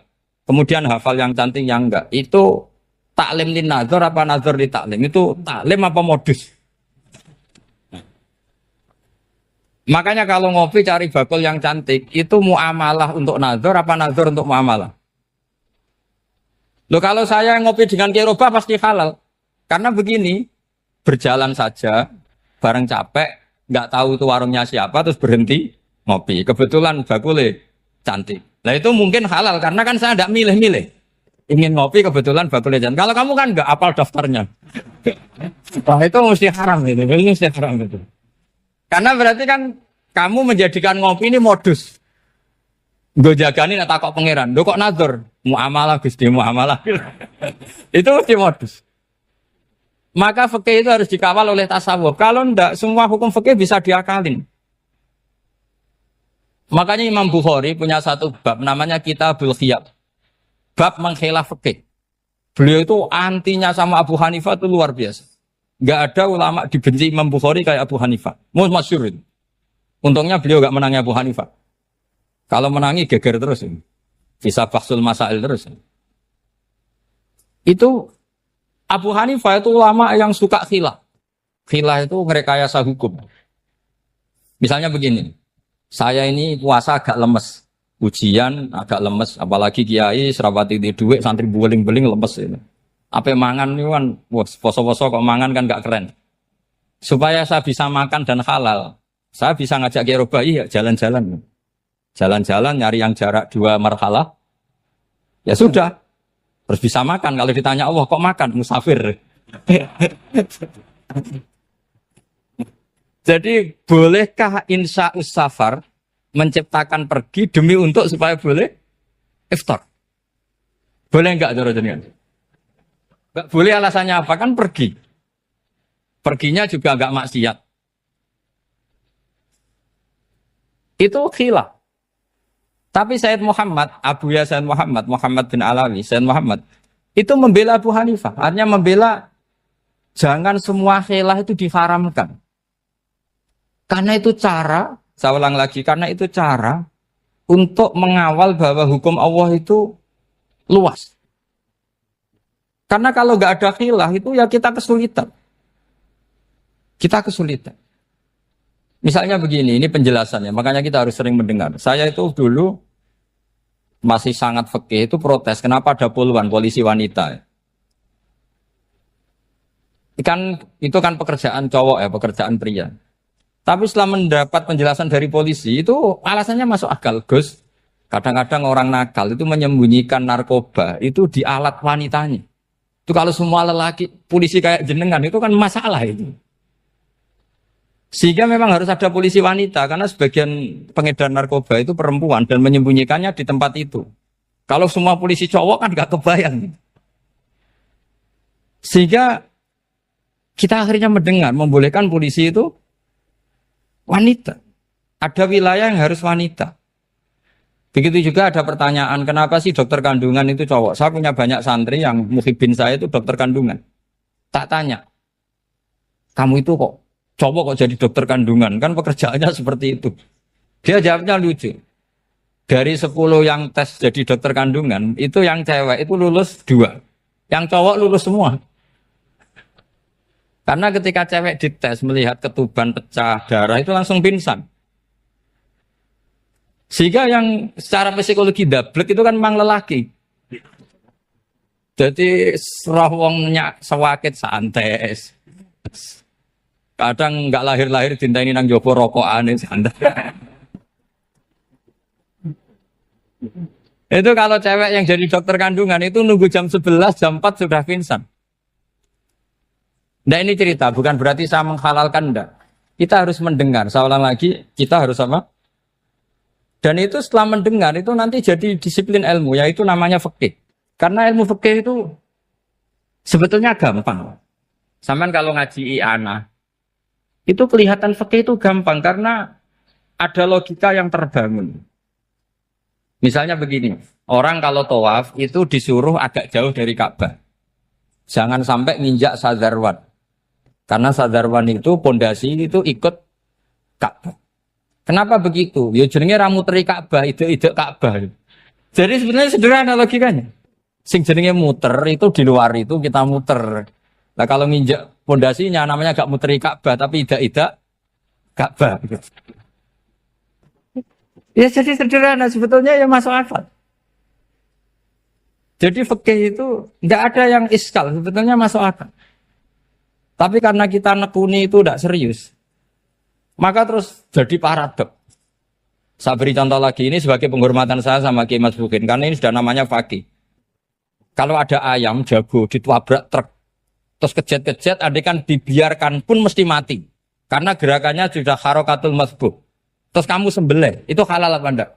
Kemudian hafal yang cantik yang enggak. Itu taklim li nazar apa nazar li taklim? Itu taklim apa modus? Makanya kalau ngopi cari bakul yang cantik. Itu muamalah untuk nazar apa nazar untuk muamalah? Loh kalau saya ngopi dengan kiroba pasti halal. Karena begini. Berjalan saja. Bareng capek. Nggak tahu itu warungnya siapa. Terus berhenti ngopi. Kebetulan bakulnya cantik. Nah itu mungkin halal karena kan saya tidak milih-milih. Ingin ngopi kebetulan bakulnya cantik. Kalau kamu kan nggak apal daftarnya. Wah itu mesti haram itu. Ini mesti haram itu. Karena berarti kan kamu menjadikan ngopi ini modus. Gue jagani nak takok pangeran. Lo kok nazar? Muamalah Gusti muamalah. Itu mesti modus. Maka fikih itu harus dikawal oleh tasawuf. Kalau ndak semua hukum fikih bisa diakalin. Makanya Imam Bukhari punya satu bab namanya Kitabul Khiyab. Bab mengkhilaf fikih. Beliau itu antinya sama Abu Hanifah itu luar biasa. Enggak ada ulama dibenci Imam Bukhari kayak Abu Hanifah. Masyhur itu. Untungnya beliau enggak menangi Abu Hanifah. Kalau menangi geger terus ini. Bisa bahsul masail terus. Itu Abu Hanifah itu ulama yang suka khilaf. Khilaf itu ngerekayasa hukum. Misalnya begini. Saya ini puasa agak lemes, ujian agak lemes, apalagi kiai serapati di duit, santri beling-beling lemes itu. Apa mangan nih kan, wah poso-poso kok mangan kan gak keren. Supaya saya bisa makan dan halal, saya bisa ngajak Kiai Robai ya jalan-jalan. Jalan-jalan nyari yang jarak 2 marhalah. Ya sudah, terus bisa makan. Kalau ditanya Allah kok makan musafir. Jadi bolehkah insa'us safar menciptakan pergi demi untuk supaya boleh iftar? Boleh enggak cara jenengan? Enggak boleh, alasannya apa? Kan pergi. Perginya juga enggak maksiat. Itu khilaf. Tapi Sayyid Muhammad, Abu Ya Sayyid Muhammad, Muhammad bin Alawi, Sayyid Muhammad, itu membela Abu Hanifah. Artinya membela jangan semua khilaf itu diharamkan. Karena itu cara, saya ulang lagi, karena itu cara untuk mengawal bahwa hukum Allah itu luas. Karena kalau nggak ada khilaf itu ya kita kesulitan. Kita kesulitan. Misalnya begini, ini penjelasannya, makanya kita harus sering mendengar. Saya itu dulu masih sangat fikih itu protes, kenapa ada puluhan polisi wanita? Itu kan pekerjaan cowok ya, pekerjaan pria. Tapi setelah mendapat penjelasan dari polisi, itu alasannya masuk akal, Gus. Kadang-kadang orang nakal itu menyembunyikan narkoba, itu di alat wanitanya. Itu kalau semua lelaki, polisi kayak jenengan, itu kan masalah itu. Sehingga memang harus ada polisi wanita, karena sebagian pengedar narkoba itu perempuan dan menyembunyikannya di tempat itu. Kalau semua polisi cowok kan gak kebayang. Sehingga kita akhirnya mendengar, membolehkan polisi itu wanita. Ada wilayah yang harus wanita. Begitu juga ada pertanyaan, kenapa sih dokter kandungan itu cowok? Saya punya banyak santri yang muhibin saya itu dokter kandungan. Tak tanya, kamu itu kok cowok kok jadi dokter kandungan? Kan pekerjaannya seperti itu. Dia jawabnya lucu. Dari 10 yang tes jadi dokter kandungan, itu yang cewek itu lulus 2. Yang cowok lulus semua. Karena ketika cewek dites melihat ketuban pecah darah itu langsung pingsan. Sehingga yang secara psikologi dablek itu kan memang lelaki. Jadi roh wongnya sewakit santai. Kadang nggak lahir-lahir dinteni nang jopo rokokan santai. Itu kalau cewek yang jadi dokter kandungan itu nunggu jam 11, jam 4 sudah pingsan. Nah ini cerita, bukan berarti saya menghalalkan, enggak. Kita harus mendengar, saya ulang lagi, kita harus apa? Dan itu setelah mendengar, itu nanti jadi disiplin ilmu, yaitu namanya fikih. Karena ilmu fikih itu sebetulnya gampang. Sampai kalau ngaji i'anah, itu kelihatan fikih itu gampang, karena ada logika yang terbangun. Misalnya begini, orang kalau tawaf itu disuruh agak jauh dari Ka'bah. Jangan sampai nginjak sadarwan. Karena sadarwan itu pondasi itu ikut Ka'bah. Kenapa begitu? Ya jenenge ra muteri Ka'bah, ide-ide Ka'bah. Jadi sebenarnya sederhana logikanya. Sing jenenge muter itu di luar itu kita muter. Nah kalau nginjak pondasinya namanya gak muteri Ka'bah tapi ide-ide Ka'bah. Ya jadi sederhana sebetulnya ya masuk akal. Jadi fikih itu nggak ada yang iskal, sebetulnya masuk akal. Tapi karena kita nekuni itu tidak serius, maka terus jadi paradok. Saya beri contoh lagi, ini sebagai penghormatan saya sama Kiai Mas Bukin, karena ini sudah namanya fakih. Kalau ada ayam jago ditabrak truk, terus kejet-kejet, adekan dibiarkan pun mesti mati. Karena gerakannya sudah harokatul masbuh. Terus kamu sembelih, itu halal apa enggak?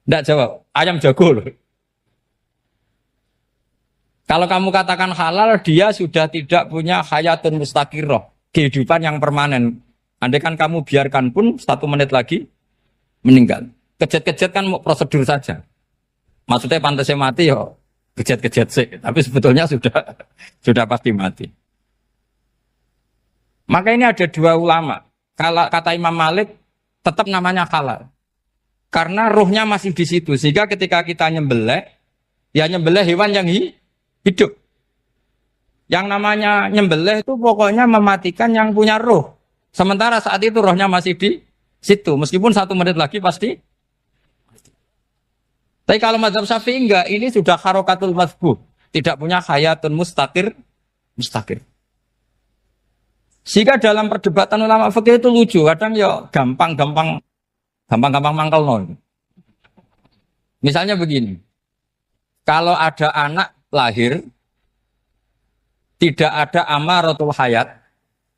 Enggak jawab, ayam jago loh. Kalau kamu katakan halal, dia sudah tidak punya hayatun mustaqirroh, kehidupan yang permanen. Andai kan kamu biarkan pun 1 menit lagi meninggal. Kejet-kejet kan mau prosedur saja. Maksudnya pantasnya mati ya kejet-kejet sih, tapi sebetulnya sudah pasti mati. Maka ini ada 2 ulama. Kalau kata Imam Malik tetap namanya halal. Karena ruhnya masih di situ, sehingga ketika kita nyembelih, ya nyembelih hewan yang hidup. Yang namanya nyembelih itu pokoknya mematikan yang punya roh. Sementara saat itu rohnya masih di situ. Meskipun 1 menit lagi pasti. Tapi kalau mazhab Syafi'i enggak, ini sudah harokatul masbuh. tidak punya hayatun mustaqir. Sehingga dalam perdebatan ulama fikih itu lucu, kadang ya gampang mangkal no. Misalnya begini, kalau ada anak lahir tidak ada amaratul hayat,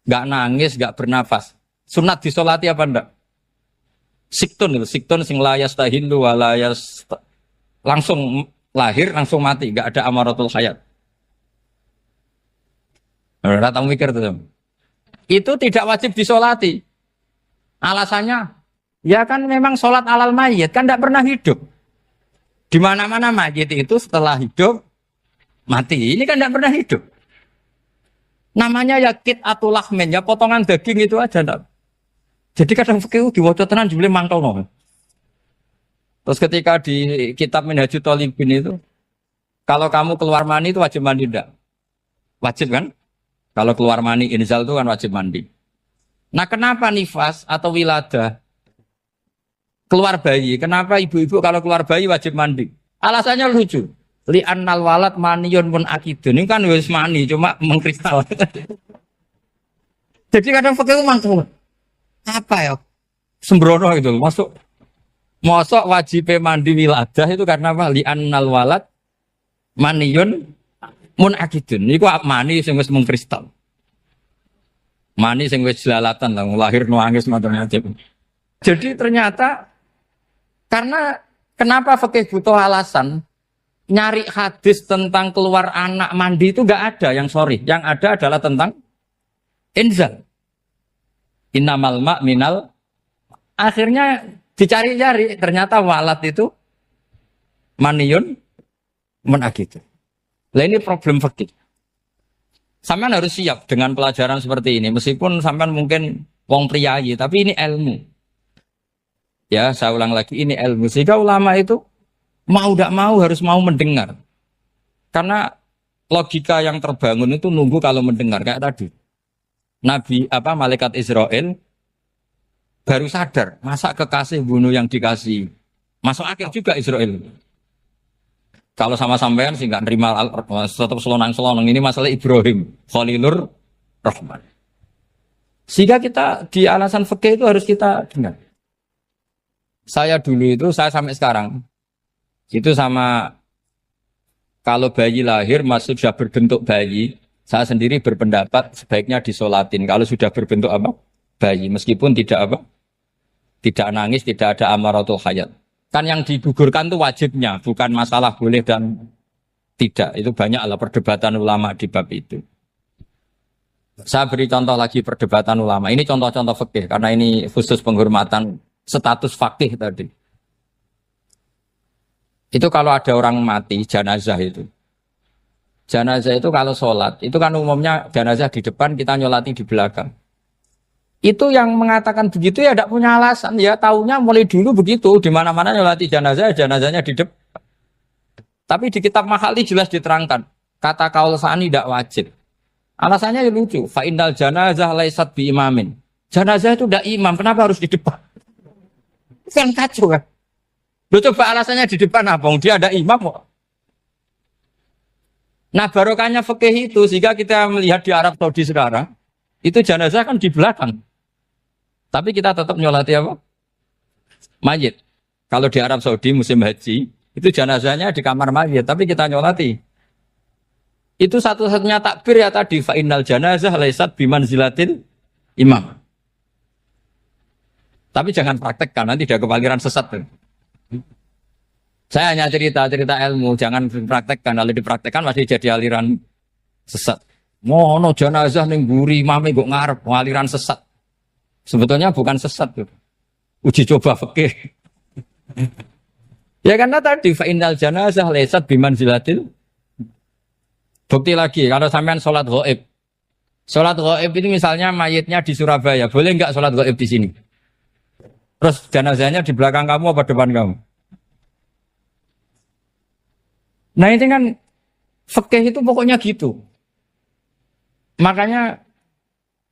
nggak nangis, nggak bernafas, sunat disolati apa enggak? Siktun sing layas tahilu walayas langsung lahir langsung mati, nggak ada amaratul hayat. Ora tau mikir tuh. Itu tidak wajib disolati. Alasannya, ya kan memang sholat alal mayit kan tidak pernah hidup. Di mana-mana mayit itu setelah hidup mati. Ini kan tidak pernah hidup. Namanya ya kit atau lahmen, ya potongan daging itu aja. Enggak. Jadi kadang fikih diwaca tenan jebule mangkel no. Terus ketika di kitab Minhajut Thalibin itu, kalau kamu keluar mani itu wajib mandi enggak? Wajib kan? Kalau keluar mani inzal itu kan wajib mandi. Nah kenapa nifas atau wiladah keluar bayi? Kenapa ibu-ibu kalau keluar bayi wajib mandi? Alasannya lucu. Li'annal walad maniyun pun akidun. Ini kan wis mani cuma mengkristal. Jadi kadang fikih mangkel. Apa ya? Sembrono gitu loh. Masuk wajib mandi wiladah itu karena apa? Li'annal walad maniyun mun akidun. Iku mani sing wis mengkristal. Mani sing wis jelalatan lah lahir nuangis macam-macam. Jadi ternyata karena kenapa fikih butuh alasan? Nyari hadis tentang keluar anak mandi itu enggak ada yang sorry. Yang ada adalah tentang inzal. Innamal ma' minal. Akhirnya dicari-cari ternyata walad itu maniyun menakitu. Lah ini problem fikih. Sampean harus siap dengan pelajaran seperti ini. Meskipun sampean mungkin wong priayi, tapi ini ilmu. Ya, saya ulang lagi, ini ilmu. Sehingga ulama itu mau tidak mau harus mau mendengar. Karena logika yang terbangun itu nunggu kalau mendengar kayak tadi. Malaikat Israel baru sadar, masa kekasih bunuh yang dikasih. Masuk akal juga Israel. Kalau sama sampean sih nggak nerima tetap selonang-selonang ini masalah Ibrahim, Khalilur Rahman. Sehingga kita di alasan fikih itu harus kita dengar. Saya dulu itu, saya sampai sekarang itu sama kalau bayi lahir masih sudah berbentuk bayi, saya sendiri berpendapat sebaiknya disolatin. Kalau sudah berbentuk apa? Bayi, meskipun tidak nangis, tidak ada amaratul hayat. Kan yang digugurkan itu wajibnya, bukan masalah boleh dan tidak. Itu banyaklah perdebatan ulama di bab itu. Saya beri contoh lagi perdebatan ulama. Ini contoh-contoh fikih karena ini khusus penghormatan status fakih tadi. Itu kalau ada orang mati, jenazah itu. Jenazah itu kalau sholat, itu kan umumnya jenazah di depan, kita nyolati di belakang. Itu yang mengatakan begitu ya tidak punya alasan. Ya taunya mulai dulu begitu. Di mana-mana nyolati jenazah, jenazahnya di depan. Tapi di kitab Mahalli jelas diterangkan. Kata kaul sa'ani tidak wajib. Alasannya ya lucu. Fa'indal janazah laisat bi imamin. Jenazah itu tidak imam, kenapa harus di depan? Kan kacau kan? Lu coba alasannya di depan apa? Dia ada imam kok. Nah barokahnya fikih itu sehingga kita melihat di Arab Saudi sekarang itu jenazah kan di belakang. Tapi kita tetap nyolati apa? Mayit. Kalau di Arab Saudi musim haji itu jenazahnya di kamar mayit, tapi kita nyolati. Itu satu-satunya takbir ya tadi fa innal janazah laisat bimanzilatil imam. Tapi jangan praktekkan nanti dia kepaliran sesat. Saya hanya cerita ilmu, jangan dipraktekkan. Kalau dipraktekkan masih jadi aliran sesat. Mono jenazah ning mburi mame kok ngarep aliran sesat. Sebetulnya bukan sesat tuh. Uji coba fikih. Ya karena tadi fa innal janazah laisat bimanzilatil. Bukti lagi kalau sampean salat ghaib. Salat ghaib itu misalnya mayitnya di Surabaya, boleh enggak salat ghaib di sini? Terus jenazahnya di belakang kamu apa depan kamu? Nah ini kan fikih itu pokoknya gitu. Makanya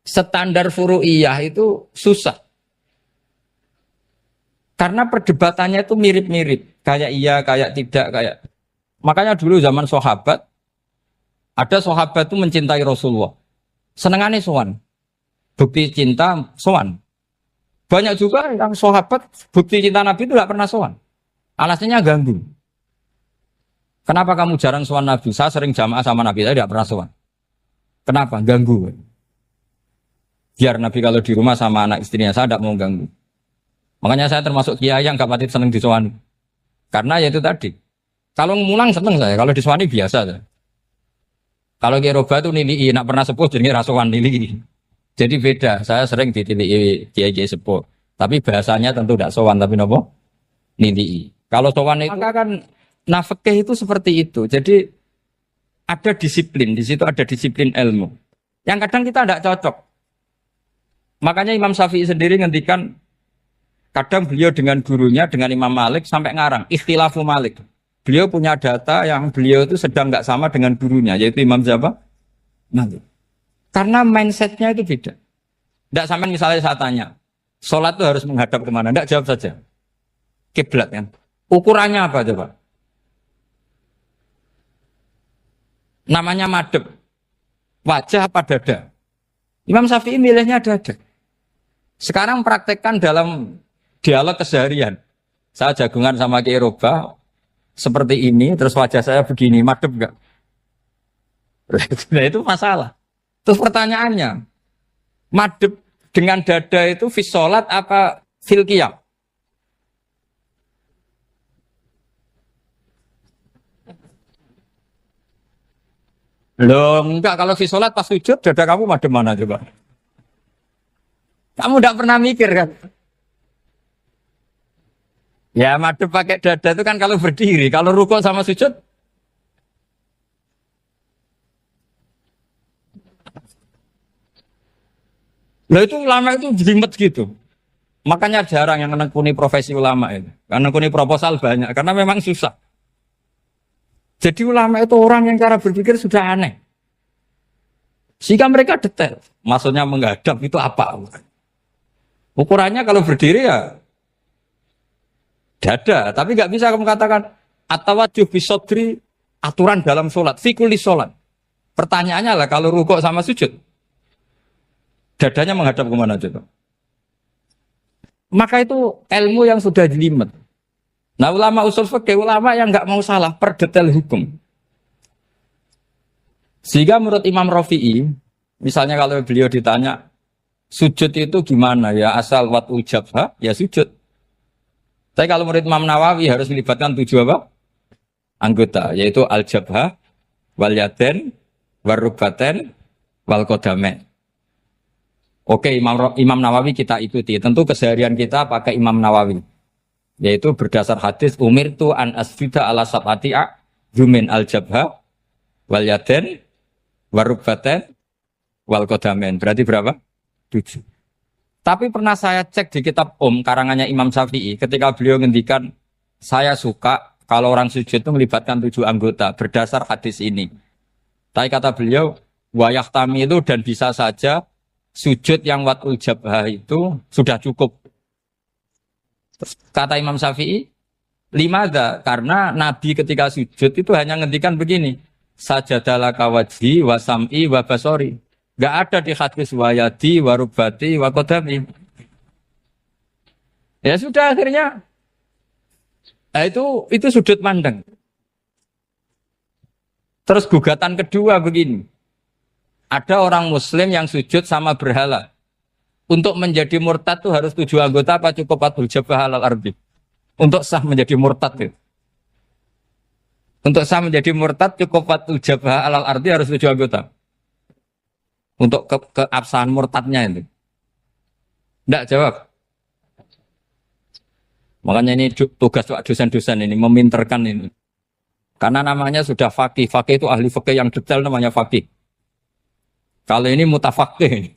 standar furu'iyah itu susah. Karena perdebatannya itu mirip-mirip. Kayak iya, kayak tidak, kayak. Makanya dulu zaman sahabat, Ada sahabat itu mencintai Rasulullah. Senengannya sowan. Bukti cinta sowan. Banyak juga yang sahabat bukti cinta Nabi itu tidak pernah sowan. Alasannya ganggu. Kenapa kamu jarang sowan Nabi? Saya sering jamaah sama Nabi, saya tidak pernah sowan. Kenapa? Ganggu. Biar Nabi kalau di rumah sama anak istrinya, saya tidak mau ganggu. Makanya saya termasuk kiai yang gak pati seneng disowani. Karena ya itu tadi. Kalau mulang seneng saya, kalau disowani biasa saya. Kalau Kiai Roba itu nilai, nak pernah sepuh jadi rasuan nilai. Jadi beda, saya sering ditilii Kiai sepuh. Tapi bahasanya tentu tidak sowan, tapi nopo nilai. Kalau sowan itu maka kan nafkah itu seperti itu. Jadi ada disiplin, di situ ada disiplin ilmu. Yang kadang kita tidak cocok. Makanya Imam Syafi'i sendiri ngendikan, kadang beliau dengan gurunya, dengan Imam Malik sampai ngarang, ikhtilafu Malik. Beliau punya data yang beliau itu sedang nggak sama dengan gurunya, yaitu Imam siapa? Malik. Karena mindsetnya itu beda. Tidak sampai misalnya saya tanya, sholat itu harus menghadap kemana? Tidak, jawab saja. Kiblat kan. Ukurannya apa coba? Namanya madhep. Wajah apa dada? Imam Syafi'i milihnya dada. Sekarang praktekkan dalam dialog keseharian. Saya jagungan sama Kiai Roba seperti ini, terus wajah saya begini, madhep enggak? Nah itu masalah. Terus pertanyaannya, madhep dengan dada itu fi sholat apa fil qiyam? Loh enggak, kalau fi sholat pas sujud dada kamu madhep mana coba? Kamu enggak pernah mikir kan? Ya madhep pakai dada itu kan kalau berdiri, kalau rukuk sama sujud. Loh itu ulama itu jelimet gitu. Makanya jarang yang menekuni profesi ulama itu. Karena menekuni proposal banyak, karena memang susah. Jadi ulama itu orang yang cara berpikir sudah aneh. Sehingga mereka detail. Maksudnya menghadap itu apa? Ukurannya kalau berdiri ya dada, tapi nggak bisa kamu katakan atawajuh bisodri aturan dalam sholat, fikuli sholat. Pertanyaannya lah kalau rukuk sama sujud, dadanya menghadap kemana coba? Maka itu ilmu yang sudah jelimet. Nah ulama usul fikih, ulama yang nggak mau salah per detail hukum. Sehingga menurut Imam Rafi'i, misalnya kalau beliau ditanya sujud itu gimana ya, asal wat ujabha ya sujud. Tapi kalau murid Imam Nawawi harus melibatkan 7 apa? Anggota, yaitu al-jabhah, wal yaden, warubaten, wal qadamain. Oke, Imam Nawawi kita ikuti. Tentu keseharian kita pakai Imam Nawawi. Yaitu berdasar hadis umirtu an asjuda ala sab'ati a'zumin al-jabhah, wal yaden, warubaten, wal qadamain. Berarti berapa? 7. Tapi pernah saya cek di kitab karangannya Imam Syafi'i, ketika beliau ngendikan, saya suka kalau orang sujud itu melibatkan 7 anggota berdasar hadis ini. Tapi kata beliau, wayah tami itu dan bisa saja sujud yang watul jabhah itu sudah cukup. Kata Imam Syafi'i, limada, karena Nabi ketika sujud itu hanya ngendikan begini, sajadalaka wajhi wa sam'i wa basori. Gak ada di hadis wayadi, warubati, wakodami. Ya sudah akhirnya. Nah, itu sudut pandang. Terus gugatan kedua begini. Ada orang muslim yang sujud sama berhala. Untuk menjadi murtad itu harus 7 anggota apa cukup atul jabah alal ardi. Untuk sah menjadi murtad itu. Untuk sah menjadi murtad cukup atul jabah alal ardi harus 7 anggota. Untuk keabsahan murtadnya itu. Tidak jawab. Makanya ini tugas dosen-dosen ini, meminterkan ini. Karena namanya sudah faqih. Faqih itu ahli faqih yang detail namanya faqih. Kalau ini mutafaqih.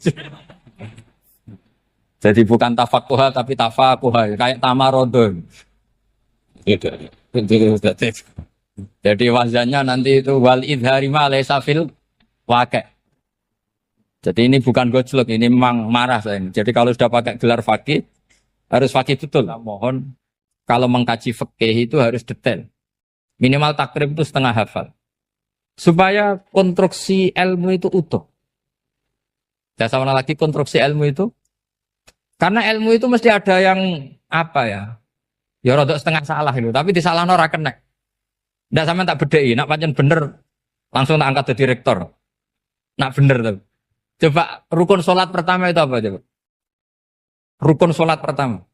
Jadi bukan tafakuha tapi tafakuha. Kayak tamarodon. Gitu. Jadi wazannya nanti itu wal idhari ma laysa fil waqi'. Jadi ini bukan gojlok, ini memang marah saya ini. Jadi kalau sudah pakai gelar fakih, harus fakih betul. Nah, mohon, kalau mengkaji fakih itu harus detail. Minimal takrib itu setengah hafal. supaya konstruksi ilmu itu utuh. Saya sama lagi konstruksi ilmu itu. Karena ilmu itu mesti ada yang apa ya? Ya rodok setengah salah itu, tapi disalahno ora kena. Ndak sampean tak bedheki, nak pancen bener langsung tak angkat jadi rektor. Nak bener tuh. Coba rukun sholat pertama itu apa coba? Rukun sholat pertama.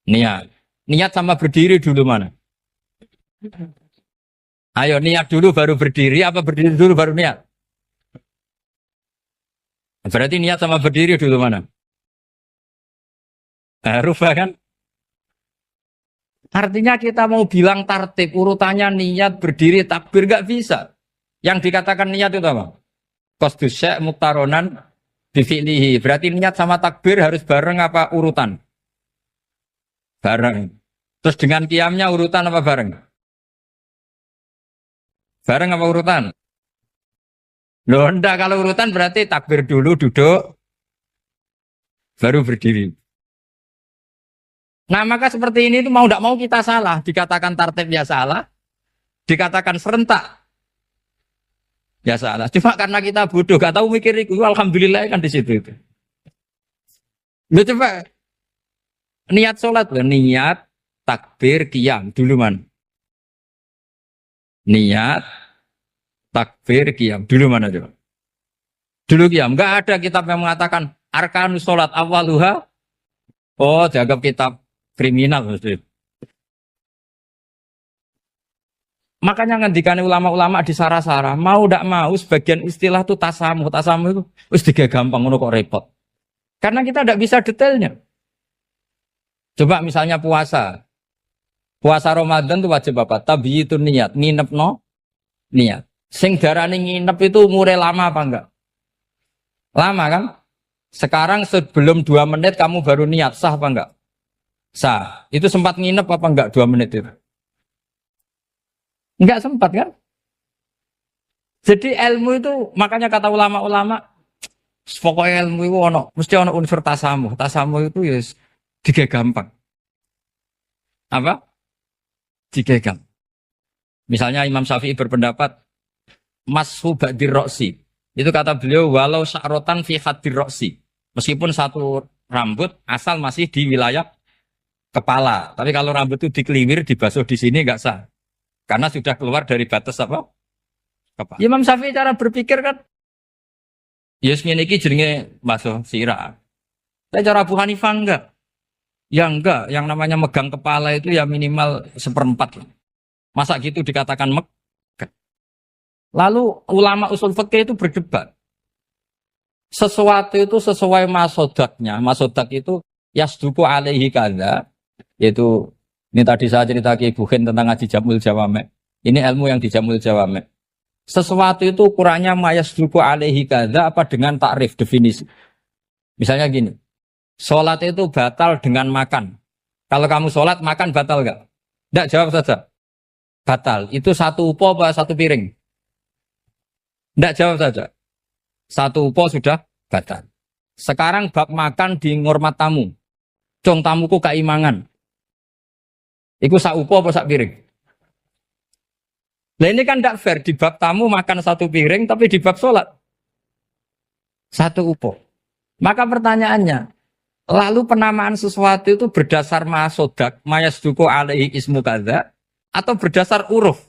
Niat. Niat sama berdiri dulu mana? Ayo niat dulu baru berdiri, apa berdiri dulu baru niat? Berarti niat sama berdiri dulu mana? Rubah kan? Artinya kita mau bilang tartib, urutannya niat, berdiri, takbir, gak bisa. Yang dikatakan niat itu apa? Qasdus syai' muktaronan bifi'lihi. Berarti niat sama takbir harus bareng apa urutan? Bareng. Terus dengan qiyamnya urutan apa bareng? Bareng apa urutan? Loh enggak, kalau urutan berarti takbir dulu, duduk, baru berdiri. Nah maka seperti ini itu mau tidak mau kita salah. Dikatakan tartibnya salah, dikatakan serentak, ya salah. Cuma karena kita bodoh, gak tahu mikir itu, alhamdulillah kan di situ itu. Loh coba, niat sholat loh, niat, takbir, qiyam, dulu man. Niat, takbir, qiyam. Dulu mana coba? Dulu qiyam. Enggak ada kitab yang mengatakan arkanus sholat awaluha. Oh, dianggap kitab kriminal maksudnya. Makanya ngendikane ulama-ulama di Sarah-Sarah, mau ndak mau sebagian istilah itu tasamuh. Tasamuh itu wis gampang ngono kok repot. Karena kita ndak bisa detailnya. Coba misalnya puasa. Puasa Ramadan itu wajib apa? Tabiitun niat, nginep no niat. Sing darane nginep itu umure lama apa enggak? Lama kan? Sekarang sebelum 2 menit kamu baru niat, sah apa enggak? Sah. Itu sempat nginep apa enggak 2 menit itu? Enggak sempat kan? Jadi ilmu itu, makanya kata ulama-ulama, pokoknya ilmu itu mesti ono unsur tasamuh. Tasamuh itu ya tiga gampang. Apa? Tiga gampang. Misalnya Imam Syafi'i berpendapat, mashu ba'dir roksi. Itu kata beliau, walau sya'rotan fi hadir roksi. Meskipun satu rambut asal masih di wilayah kepala. Tapi kalau rambut itu dikeliwir, dibasuh di sini enggak sah. Karena sudah keluar dari batas apa? Kepala. Imam Syafi'i cara berpikir kan, ya ngene iki jenenge basuh sirah. Tapi cara Abu Hanifah enggak. Ya enggak, yang namanya megang kepala itu ya minimal 1/4. Masa gitu dikatakan megang. Lalu ulama usul fikih itu berdebat. Sesuatu itu sesuai masodaknya. Masodak itu yasduku alaihi kadza. Yaitu, ini tadi saya cerita ke Ibu Khen tentang ngaji Jamul Jawame. Ini ilmu yang di Jamul Jawame. Sesuatu itu ukurannya mayasduku alaihi kadza apa dengan takrif, definisi. Misalnya gini, sholat itu batal dengan makan. Kalau kamu sholat, makan batal enggak? Enggak, jawab saja. Batal. Itu satu upo apa satu piring? Enggak, jawab saja. Satu upo sudah batal. Sekarang bab makan di ngormat tamu. Cong tamuku kaimangan. Iku sak upo apa sak piring? Nah ini kan tidak fair. Di bab tamu makan satu piring, tapi di bab sholat satu upo. Maka pertanyaannya, lalu penamaan sesuatu itu berdasar masodak, mayasduku alaihi ismu kadza, atau berdasar uruf?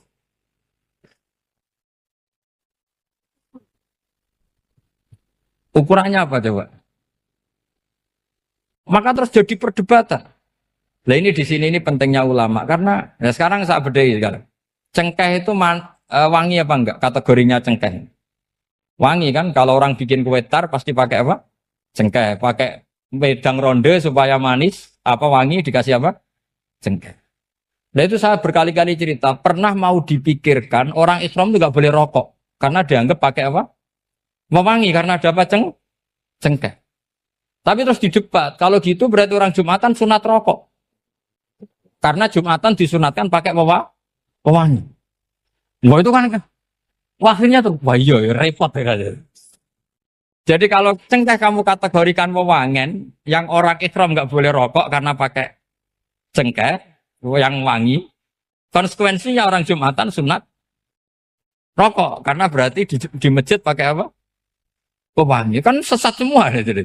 Ukurannya apa coba? Maka terus jadi perdebatan. Nah ini di sini ini pentingnya ulama karena ya sekarang saya bedai sekarang. Cengkeh itu wangi apa enggak? Kategorinya cengkeh. Wangi kan? Kalau orang bikin kue tar pasti pakai apa? Cengkeh. Pakai wedang ronde supaya manis. Apa wangi dikasih apa? Cengkeh. Nah itu saya berkali-kali cerita. Pernah mau dipikirkan orang Islam itu nggak boleh rokok karena dianggap pakai apa? Mewangi karena ada apa? Cengkeh. Tapi terus didebat. Kalau gitu berarti orang Jumatan sunat rokok. Karena Jumatan disunatkan pakai pewangi. Wah itu kan akhirnya tuh, wah iya repot ya kan. Jadi kalau cengkeh kamu kategorikan pewangen, yang orang Islam nggak boleh rokok karena pakai cengkeh yang wangi, konsekuensinya orang Jumatan sunat rokok karena berarti di masjid pakai apa? Pewangi. Kan sesat semua ya, jadi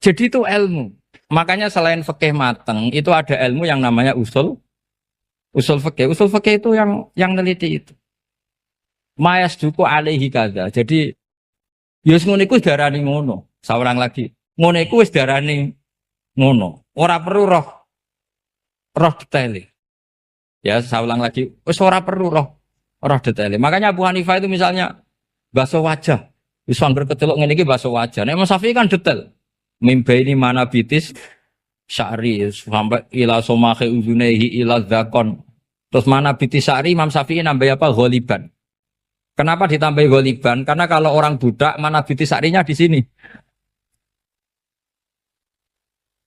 itu ilmu. Makanya selain fikih mateng, itu ada ilmu yang namanya usul fikih. Usul fikih itu yang neliti itu. Mayas duku alaihi kada. Jadi yus ngono iku darani ngono. Saurang lagi. Ngono iku wis darani ngono. Ora perlu roh detail. Ya, saya ulang lagi. Wis ora perlu roh detail. Makanya Abu Hanifah itu misalnya basuh wajah. Wis angger kecelok ngene iki basuh wajah. Nek Imam Syafi'i kan detail. Mimba ini mana bitis syari sampai ila somahe uzunehi ila zakon. Terus mana bitis syari Imam Syafi'i nambah apa? Ghaliban. Kenapa ditambah ghaliban? Karena kalau orang budak mana bitis syarinya di sini.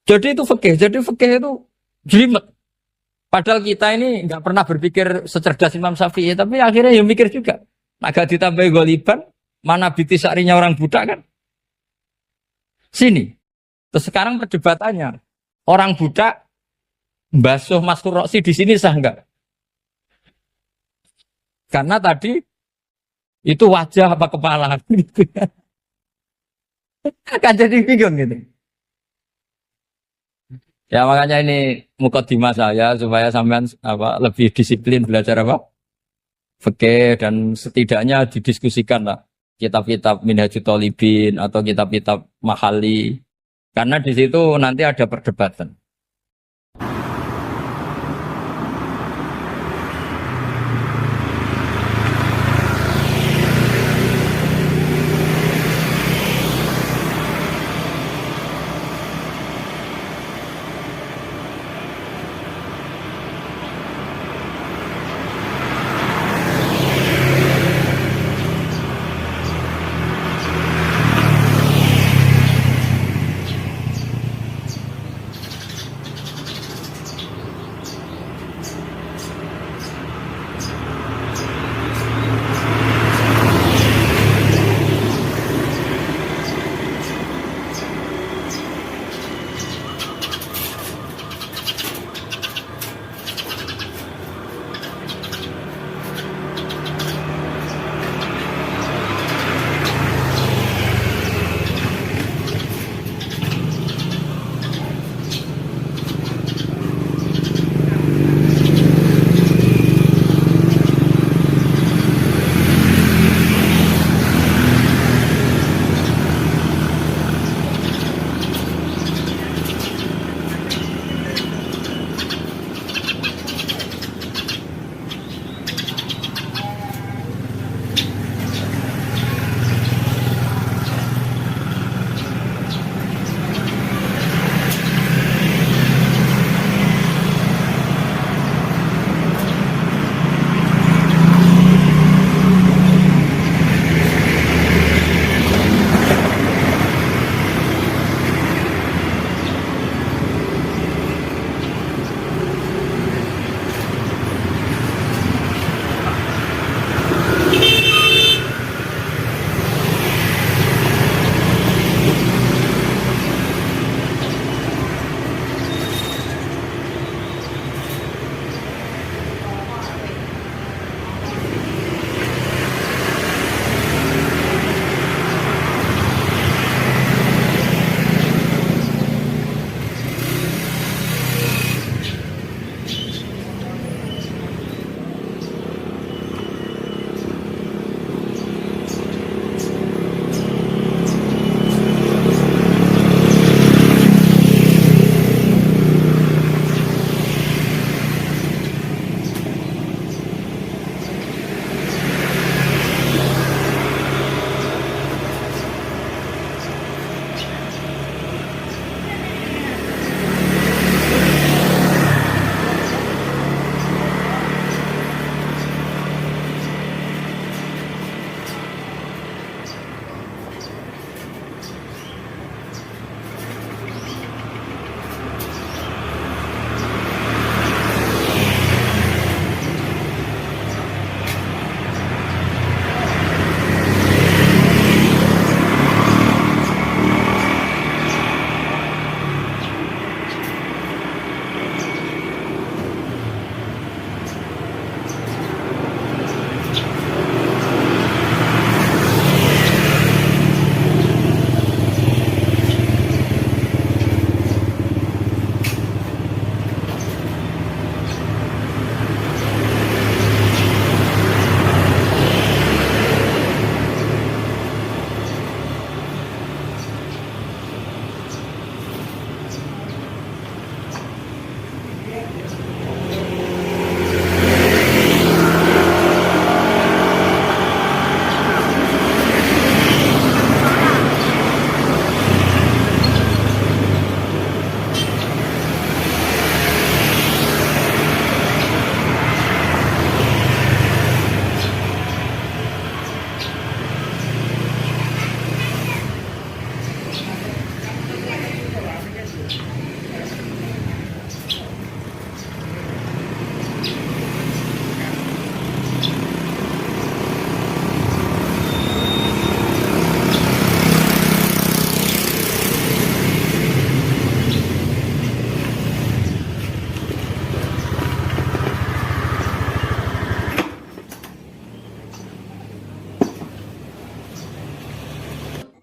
Jadi itu fikih. Jadi fikih itu jelimet. Padahal kita ini nggak pernah berpikir secerdas Imam Syafi'i, tapi akhirnya ya mikir juga. Agak ditambah ghaliban, mana bitis syarinya orang budak kan? Sini. Terus sekarang perdebatannya, orang budak basuh Mastur Roksi di sini sah enggak? Karena tadi itu wajah apa kepala gitu. Kan jadi bingung gitu. Ya makanya ini mukadimah saya supaya sampean apa lebih disiplin belajar apa? Fikih dan setidaknya didiskusikan lah kitab-kitab Minhajul Thalibin atau kitab-kitab Mahali. Karena di situ nanti ada perdebatan.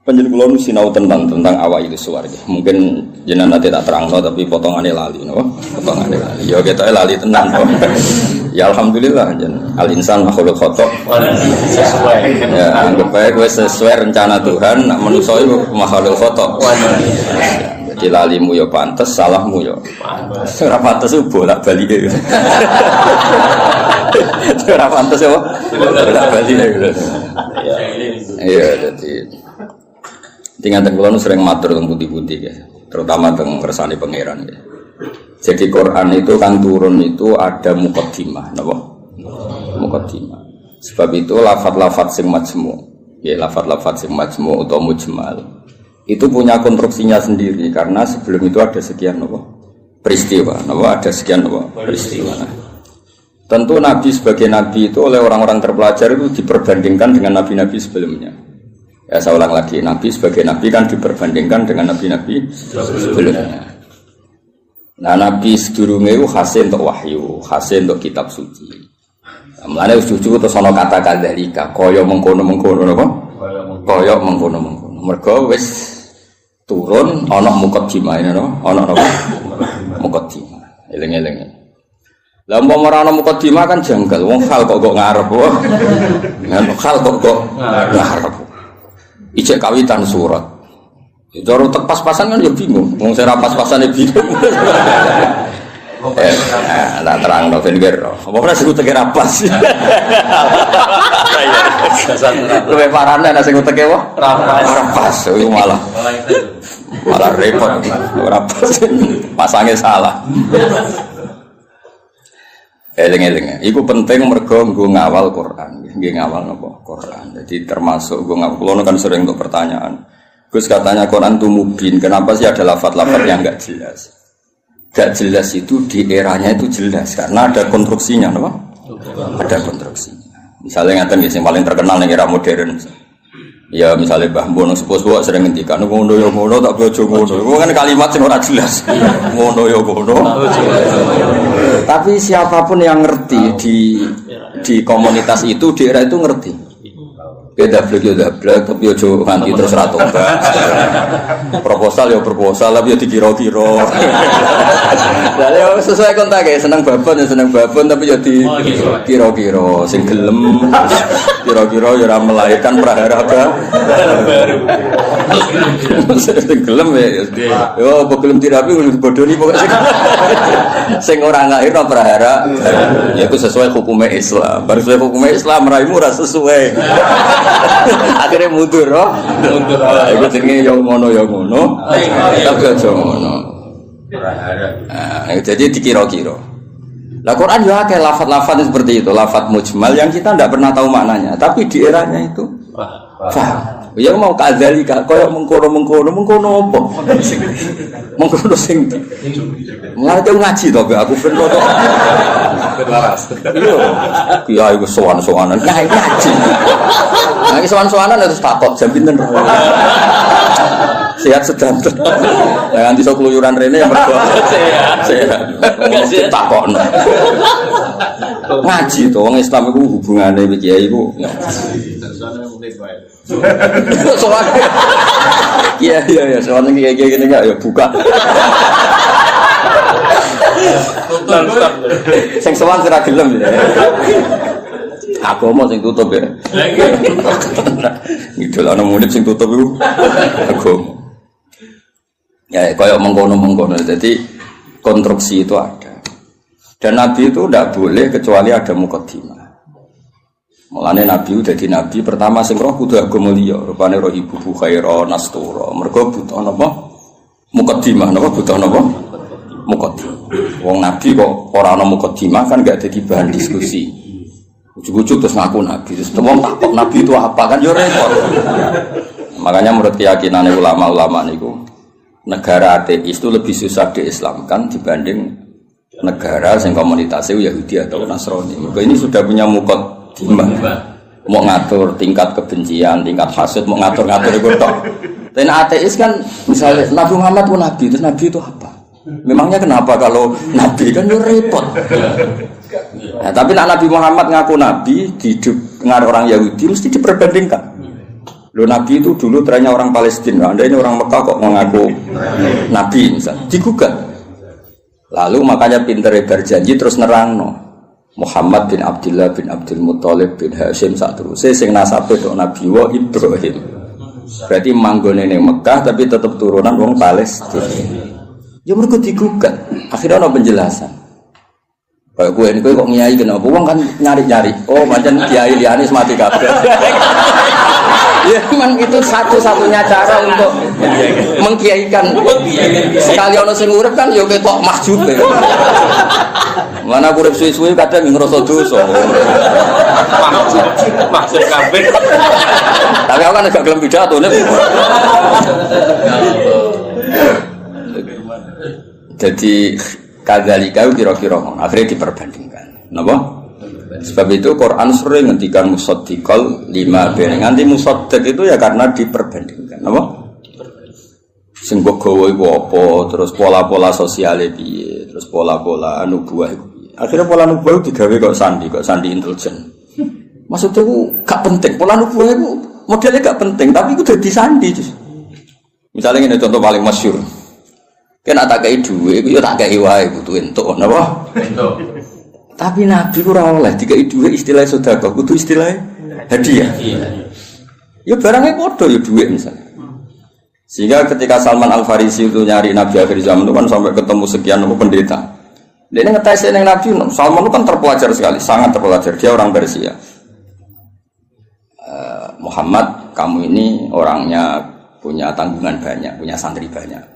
Panjenengan kula sinau tentang awak itu swarga. Mungkin jenengan nanti tak terangno tapi potongane lali no. Potongane lali. Ya ketoke lali tenan kok. Ya alhamdulillah jen. Al insan makhluk khata. Sesuai. Ya anggap bae kowe sesuai rencana Tuhan, nak manusa iku makhluk khata. Jadi lalimu ya pantes, salahmu ya pantes. Ora pantes bolak-balik. Ora pantes ya. Bolak-balik. Iya jadi tinggal kula nu sering matur teng putih-putih ya, terutama teng kersane pangeran ya. Jadi Quran itu kan turun itu ada muqaddimah, napa? Muqaddimah. Sebab itu lafaz-lafaz sing majmu, ya lafaz-lafaz sing majmu atau mujmal. Itu punya konstruksinya sendiri karena sebelum itu ada sekian napa? Peristiwa, napa ada sekian napa? Peristiwa. Nah, tentu Nabi sebagai Nabi itu oleh orang-orang terpelajar itu diperbandingkan dengan Nabi-Nabi sebelumnya. Ya saya ulang lagi, Nabi sebagai Nabi kan diperbandingkan dengan Nabi-Nabi sebelumnya. Nah Nabi sedurunge itu khasih untuk wahyu, khasih untuk kitab suci. Mulane suci terus ana kata kadzalika, kaya mengkono-mengkono napa? Kaya mengkono-mengkono. Mergo wis turun ana muqaddimah napa? Ana napa? Muqaddimah. Eling-eling. Lah umpama ora ana muqaddimah kan janggal, wong hal kok ngarep wae. Hal kok ngarep. Ijek kawitan surat. Ya cara tek pas-pasan kan ya bingung. Wong sing ra pas-pasan ya bingung. Lah terangno ben kira. Apa ora sing teke ra pas. Luwe parane nek sing teke wae ora pas. Iku malah repot. Ora pas. Pasange salah. Eling-eling. Iku penting mergo nggo ngawal Quran. Nggih ngawal napa? Quran. Jadi termasuk nggo ngawal. Kulo kan sering untuk pertanyaan. Gus katanya Quran itu mubin. Kenapa sih ada lafaz-lafaz yang enggak jelas? Enggak jelas itu di eranya itu jelas karena ada konstruksinya, napa? Ada konstruksinya. Misalnya ngaten nggih sing paling terkenal ning era modern. Ya misalnya Mbah Mun sepuh-sepuh sering ngendikan ngono ya ngono tak bojo ngono. Iku kan kalimat sing ora jelas. Ngono ya ngono. Tapi siapapun yang ngerti di komunitas itu di era itu ngerti. Beda blek tapi ojo nganti terus ra tobat. Proposal ya proposal tapi ya dikira-kira. Lah ya sesuai kontak ya seneng babon ya seneng babon tapi ya dikira-kira sing gelem kira-kira ya ora melahirkan prahara baru. Sing gelem ya yo gelem dirapi bodoni pokoke sing ora lahirno prahara ya itu sesuai hukumnya Islam. Baru sesuai hukumnya Islam raimu ora sesuai. Akhirnya mundur, mundur. Iku jenenge yo ngono. Tapi aja ngono. Jadi dikira-kira. Lah Quran yo akeh lafaz-lafaz seperti itu, lafaz mujmal yang kita tidak pernah tahu maknanya, tapi di eranya itu paham. Ya mau kadzalika kaya mengkono apa? Mengkono sing. Mulane ngaji to aku ben to. Laras. Iya, iku sowan-sowanan. Ngaji. Nah, iki sowan-sowanan terus takok jam pinten. Sehat sedang. Lah nganti sok keluyuran rene yang mergo sehat. Takokno. Ngaji to wong Islam iku hubungane kiai iku. Soalnya iya soalnya kayak gini enggak ya buka sing sowan sira gelem ya agama sing tutup ya ngidol ana murid sing tutup iku agama ya koyo mengkono jadi konstruksi itu ada dan Nabi itu tidak boleh kecuali ada muqaddimah. Mulane Nabi udah di Nabi pertama sing roh kudu agama liya, rupane roh ibu khaira nastura. Mergo butuh napa? Muqaddimah, napa butuh napa? Muqaddimah. Wong Nabi kok ora ana muqaddimah kan enggak jadi bahan diskusi. Ujug-ujug terus ngaku Nabi. Terus wong takok Nabi itu apa kan yo repot. Makanya menurut keyakinan ulama-ulama niku negara ateis itu lebih susah diislamkan dibanding negara yang komunitasnya Yahudi atau Nasrani. Maka ini sudah punya mau ngatur tingkat kebencian, tingkat hasad, mau ngatur-ngatur itu tok. Dan ateis kan misalnya Nabi Muhammad pun Nabi, terus Nabi itu apa? Memangnya kenapa kalau Nabi kan itu repot. Nah, tapi Nabi Muhammad ngaku Nabi di dengan orang Yahudi mesti diperbandingkan. Lo Nabi itu dulu trennya orang Palestina, Anda ini orang Mekah kok mengaku Nabi misalnya, digugat. Lalu makanya pinter berjanji terus nerangno. Muhammad bin Abdullah bin Abdul Muthalib bin Hashim saterusé sing nasabe tok Nabi wa Ibrahim. Berarti manggone ning Mekah tapi tetap turunan wong Palestina. Ya mergo digugat. Akhirnya ana penjelasan. Kayak gue ini kok ngiyai kenapa? Wong kan nyari-nyari. Oh, macam kiai liyane mati kabeh. Ya memang itu satu-satunya cara untuk mengkiaikan. Sekali ono sing urip kan ya ketok mahjub. Mana urip suwi-suwi kadang ngrasa dosa. Mahjub kabeh. Tapi aku kan gak gelem pidato nek. Jadi kadzalika kira-kira akhirnya diperbandingkan. Napa? Sebab itu Quran sering ngendikan musaddiqal lima ben. Nganti musaddiq itu ya karena diperbandingkan. Napa? Sing gowo iku apa, terus pola-pola sosiale piye, terus pola-pola nubuwah iku piye. Akhirnya pola nubuwah digawe kok sandi intelijen. Maksudnya itu gak penting. Pola nubuwah itu modelnya gak penting, tapi itu dadi sandi. Misalnya ini contoh paling masyhur. Kan tak kei duwe iku ya tak kei wae kudu entuk napa? Entuk. Tapi Nabi ora oleh dikei duwe istilah sedekah, kudu istilah hadiah. Ya barangnya padha ya duwe misalnya. Sehingga ketika Salman Al-Farisi itu nyari Nabi akhir zaman itu kan sampai ketemu sekian pendeta. Dia ngetes ning Nabi, Salman itu kan terpelajar sekali, sangat terpelajar. Dia orang Persia. Muhammad, kamu ini orangnya punya tanggungan banyak, punya santri banyak.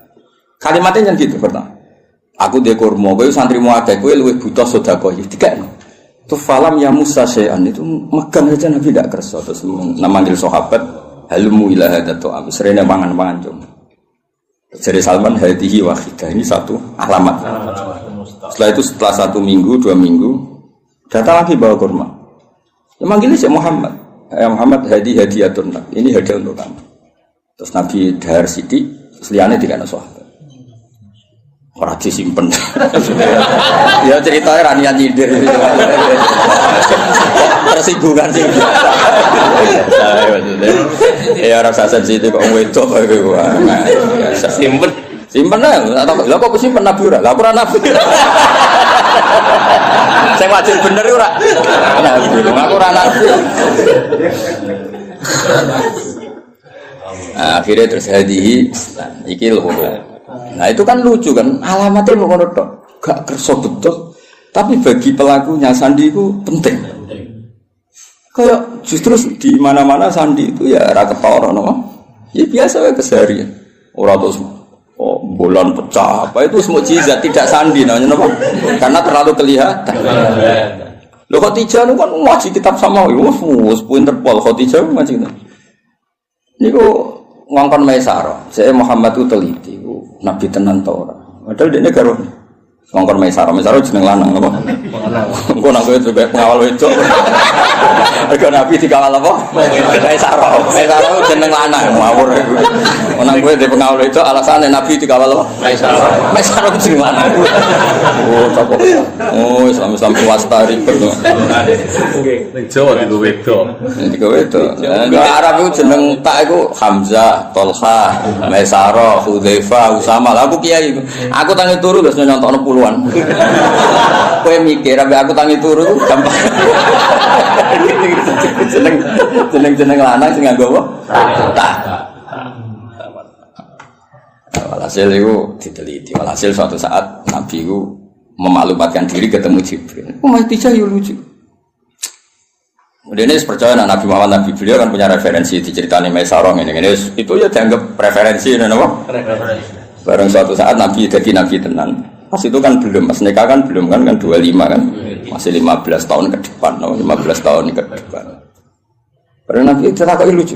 Kalimatnya yang gitu pertama. Aku dia kurma, kowe santrimu akeh, kowe luwih butuh sedekah iki dikekno. Tu falam ya Musa syai'an itu megang aja Nabi tidak kersa terus manggil sahabat halmu ila hadatu amsrene mangan-mangan cum. Jadi Salman hadihi wahidah ini satu alamat. Setelah itu setelah 1 minggu, 2 minggu datang lagi bawa kurma. Ya manggilnya si Muhammad. Ya Muhammad hadiyatun. Ini hadiah untuk kamu. Terus Nabi dahar sithik, seliyane dikene sahabat. Ora disimpen. Ya ceritanya ranian nyindir. Tersinggungan sih. Ya rasa sensitif kok wedok kowe. Simpen. Simpen lah. Lah kok simpen Nabi ora? Lah ora Nabi. Sing wajib bener ora. Nabi. Aku ora Nabi. Akhirnya terus hadihi iki lho. Nah itu kan lucu kan, alamatnya mau ngono tok, gak kerso betul. Tapi bagi pelakunya sandi itu penting. Kayak justru di mana-mana sandi itu ya ra ketara no. Ya biasa wae keseharian. Ora terus bulan pecah apa itu semua mukjizat tidak sandi namanya napa? Karena terlalu kelihatan. Lho Khadijah itu kan ngaji kitab sama wis pinter pol Khadijah ngaji. Niku ngongkon Maisarah, saya Muhammad itu teliti, Nabi tenan tau ora. Padahal dia karo ngongkon Maisarah jeneng lanang apa? Engko nang kowe coba ngawal wedok. Mergo Nabi dikawal apa? Maisarah jeneng lanang ngawur. Nang kowe di pengawal wedok alasane Nabi dikawal apa? Maisarah jeneng lanang. Oh, tak. Oh, Islam swasta ribet. Ning Jawa di wedok. Di wedok. Arab itu jeneng tak iku Hamzah, Tolha, Maisarah, Hudzaifah, Usama. Aku kiai. Aku tangi turu wis nyontokno puluhan. Kowe mikir ambek aku tangi turu gampang. Jeneng lanang sing nganggo apa? Tak. Walhasil itu diteliti. Walhasil suatu saat Nabi itu memaklumatkan diri ketemu Jibril. Khadijah yo lucu. Kemudian ini percaya Nabi Muhammad Nabi beliau kan punya referensi diceritani Maisarah ini itu ya dianggap referensi apa? Barang suatu saat Nabi jadi Nabi tenan. Pas itu kan belum, pas nikah kan belum kan 25 kan. Masih 15 tahun ke depan, 15 tahun ke depan. Barang Nabi tertakoi lucu.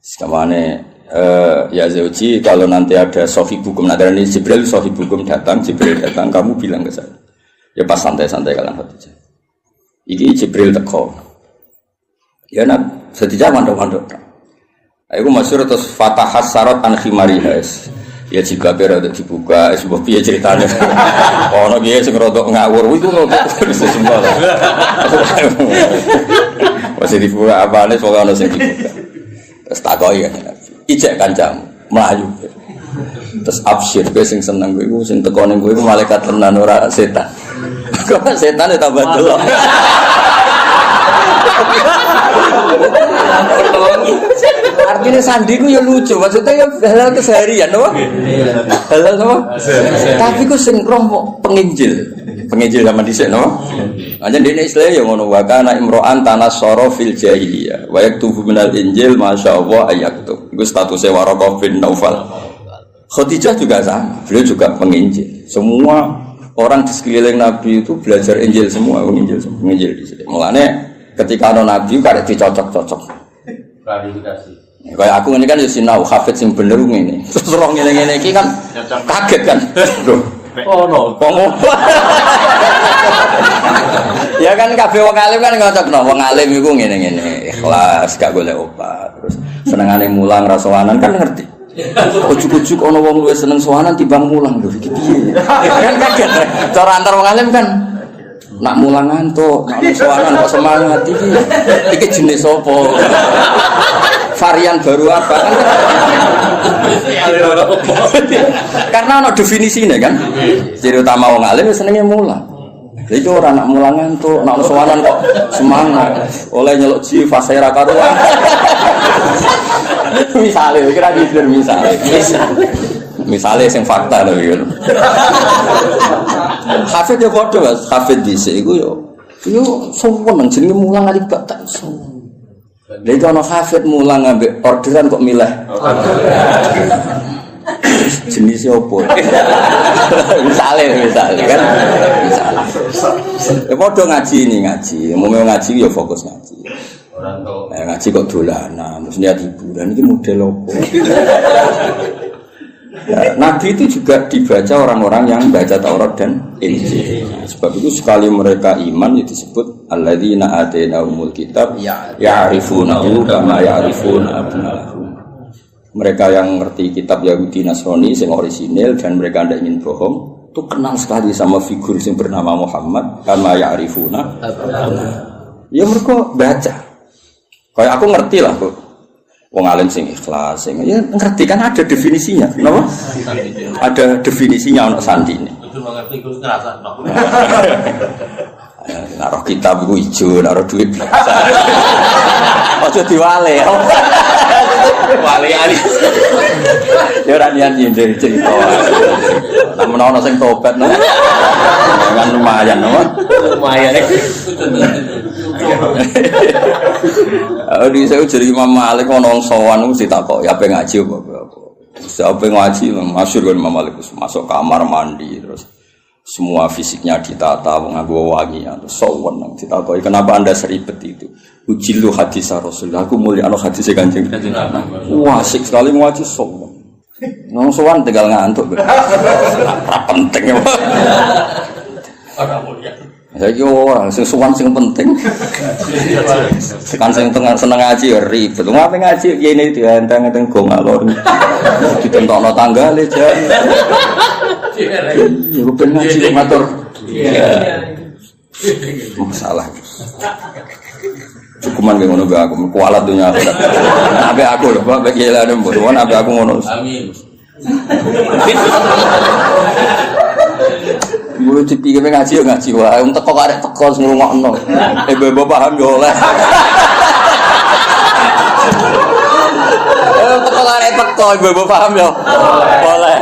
Sekamane ya Zauji kalau nanti ada sohibukum nadarani Jibril sohibukum datang kamu bilang ke saya. Ya pas santai-santai kalian Khadijah. Iki Jibril teko. Ya nak sedija mandok-mandok. Aku masyhur terus fatahas sarat an khimariha. Ya jika berada dibuka sebuah piye ceritanya. Ono piye sing rodok ngawur iku rodok semua. Masih dibuka apane soalnya ono sing dibuka. Terus takoki kan Nabi. Ijek kancamu mlayu. Terus absyir kowe sing seneng kowe iku sing teko ning kowe iku malaikat tenan ora setan. Kok setan ya tambah delok. Artinya sandi ku ya lucu, maksudnya ya halal keseharian, apa? Halal apa? Tapi ku sing roh penginjil zaman dhisik, no? Aja dene istilah ya ngono wa kana imro'an tanassara fil jahiliyah wa yaktubu minal injil masyaallah ayaktub. Iku statusnya Waraqah bin Naufal. Khadijah juga sama, beliau juga penginjil. Semua orang di sekeliling Nabi itu belajar Injil semua, penginjil di sini. Mulane ketika ada Nabi karek dicocok-cocok. Klarifikasi. Kayak aku ini kan ya sinau hafid sing bener ngene. Terus roh ngene-ngene iki kan kaget kan. Loh, Oh no. Ya kan kabeh wong alim kan ngocokno. Wong alim iku ngene-ngene, ikhlas, gak golek obat. Terus senengane mulang ra sowanan kan ngerti. Ujuk-ujuk ana wong luwih seneng sowanan timbang mulang lho iki piye. Kan kaget. Cara antar wong alim kan nak mulang ngantuk, nak sowanan kok semangat iki. Iki jenis apa? Varian baru apa kan? Karena ada definisinya kan. Ciri utama wong alim senengnya mulang. Jadi orang nak mulang ngantuk, nak sowanan kok semangat. Oleh nyeluk jiwa fasera karuan. Misalnya, kira gitu misalnya yang fakta loh gitu. Hafid ya bodoh mas, hafid dhisik iku yo sowan jenenge mulang ali bak tak sowan. Lha iki ana hafid mulang ambek orderan kok milih. Jenis opo? Misalnya kan. Ya bodoh ngaji. Mau ngaji ya fokus ngaji. Orang tuh. Ngaji kok dolanan, terus niat hiburan ini model opo. Ya, Nabi itu juga dibaca orang-orang yang baca Taurat dan Injil. Nah, sebab itu sekali mereka iman itu disebut alladzina atainahumul kitab ya'rifunahu kama ya'rifuna abna'ahum. Mereka yang ngerti kitab Yahudi Nasrani yang orisinil dan mereka tidak ingin bohong, itu kenal sekali sama figur yang bernama Muhammad kama ya'rifuna abna'ahum. Ya mereka baca. Kayak aku ngerti lah kok. Wong alim sing ikhlas, sing ya ngerti kan ada definisinya, kenapa? Ada definisinya untuk sandi ini. Itu mengerti itu ngerasa no. Naruh kitab iku ijo, naruh duit biasa. Ojo diwale. Wale ali. Ya ora niat nyindir cerita. Nek menawa sing tobat no. Kan lumayan no. Lumayan. Di saya jadi Imam Malik ono wong sowan mesti takok ya ape ngaji apa. Siapa ngaji masyhur kan Imam Malik masuk kamar mandi terus semua fisiknya ditata nganggo wangi terus sowan nang ditakoki kenapa Anda seribet itu. Ujilu hadis Rasulullah aku mulia hadis Kanjeng. Wah asik sekali ngaji sowan. Nang sowan tinggal ngantuk. Ora penting. Ora mulia. Saiki ora sing sowan sing penting. Kan sing seneng ngaji ya ribet. Ngapain ngaji kene dianteng-anteng go ngalor. Ditentokno tanggale jan. Ya ben ngaji matur. Masalah. Cukuman ngono be aku kualat dunya aku. Ape aku lho, Pak Kiai mbok won ape aku ngono. Amin. Mulu dipikir ngaji ya ngaji wae. Wong teko karek teko ngrungokno. Ibu paham yo oleh. Teko karek teko ibu paham yo. Boleh.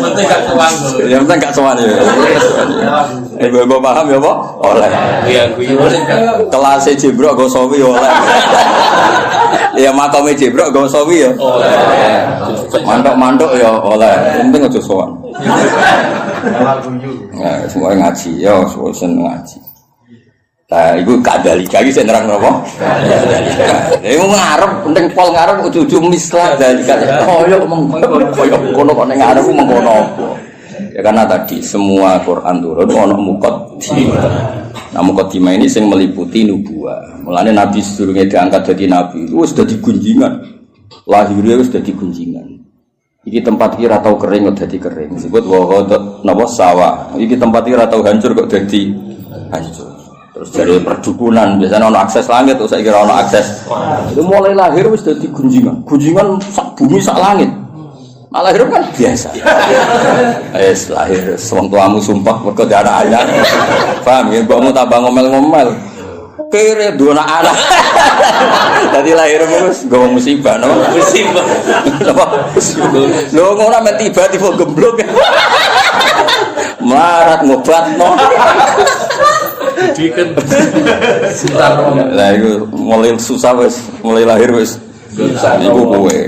Penting gak sowan. Yang penting gak sowan ya. Ibu paham ya, Pak? Oleh. Iya, Kelas Jibril go sawi oleh. Ya makame Jibril go sawi ya. Oleh. Mantuk-mantuk ya oleh. Penting aja sowan. Nah, semua ngaji, ya, semua seneng ngaji. Nah, itu kadalika iki sing nerang napa? Iku ngarep, penting pol ngarep ujug-ujug mislah dalika. Koyo kono kok ning ngarep mengkono apa? Ya karena tadi semua Quran turun ono muqaddimah. Nah, muqaddimah ini sing meliputi nubuwah. Mulane Nabi sedurunge diangkat jadi nabi, wis dadi gunjingan. Lahirnya wis dadi gunjingan. Iki tempat iki ora tau kering kok dadi kering. Disebut wa napa sawah. Iki tempat iki ora tau hancur kok dadi hancur. Terus dari perdukunan biasanya ono akses langit terus saya kira ono akses. Itu mulai lahir wis dadi gunjingan. Gunjingan sak bumi sak langit. Nah, lahir kan biasa. Lahir wong tuamu sumpah mergo ada anak. Paham ya, mbokmu tambah ngomel-ngomel. Kere dua anak. Tadi lahir wis nggo musibah no. Musibah. Lho ngono men tiba-tiba gemblok. Marat ngobatno. Diken. Lah iku mulai susah wis, mulai lahir wis. Iku kowe.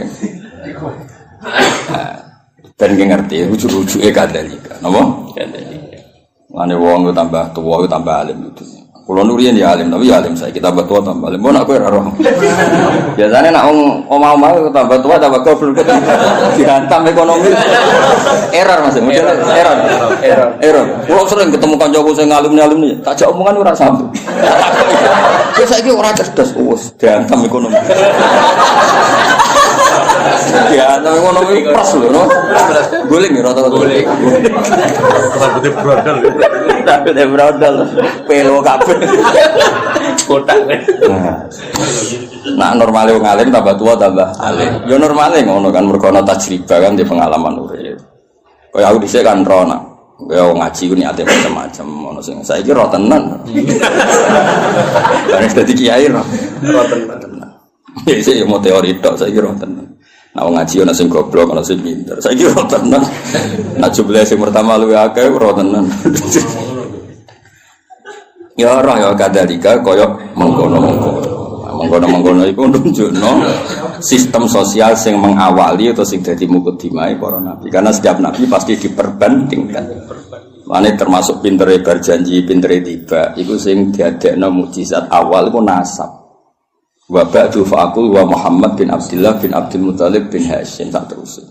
Dan ngerti ujug-ujuge kadalika. Napa? Kadalika. Mane wong tambah tuwa tambah alim itu. Kulo nurian ya alim, tapi ya alim saya kita tambah tua tambah alim. Mbok nak kowe ora roh. Biasane nak wong omah-omah tambah tua tambah goblok dihantam ekonomi. Error Mas, error. Kulo sering ketemu kancaku sing alumni, tak jak omongan ora sambung. Wis saiki ora cerdas, wis dihantam ekonomi. Ya, tapi ekonomi pras lho, no. Guling ya rata-rata. Guling. Rambutnya brodol. Rambutnya brodol. Pelo kabeh. Kotak kan. Nah, normale wong alim tambah tua tambah alim. Ya normale ngono kan mergo ana tajribah kan di pengalaman urip. Kaya aku dhisik kan rono. Kaya wong ngaji ku niate macam-macam ono sing saiki ro tenan. Kan dadi kiai ro tenan. Ya sik yo teori tok saiki ro tenan. Nah wong ngaji ana sing goblok ana sing pinter. Saiki ro tenan. Nah jumlah sing pertama luwih akeh ro tenan. Ya ora ya kadalika kaya mengkono iku nunjukno sistem sosial sing mengawali atau sing dadi mukadimah para nabi. Karena setiap nabi pasti diperbandingkan. Mane termasuk pintere berjanji, pintere tiba. Iku sing diadekno mukjizat awal iku nasab. Wa ba'du fa'aqul wa Muhammad bin Abdullah bin Abdul Muthalib bin Hashim tak terus.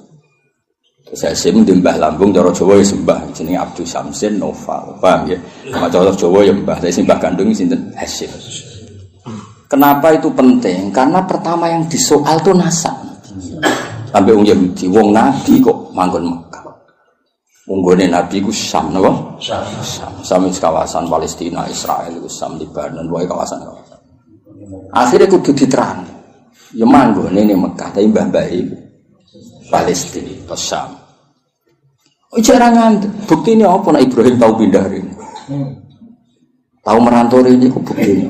Terus Hashim mbah lambung cara Jawa ya sembah jenenge Abdul Syamsin Noval. Paham ya? Cara Jawa ya mbah, tapi sembah kandung sinten Hashim. Kenapa itu penting? Karena pertama yang disoal itu nasab. Sampai wong Yahudi, wong Nabi kok manggon Mekah. Wong Nabi ku Syam napa? Syam kawasan Palestina, Israel iku Syam, Lebanon, wae kawasan-kawasan. Akhirnya kudu diterang. Ya manggone ning Mekah, tapi mbah-mbah iku Palestina, ke Syam. Jarangan bukti ini apa? Nak Ibrahim tahu pindah ini, tahu merantau ini, kok bukti ini.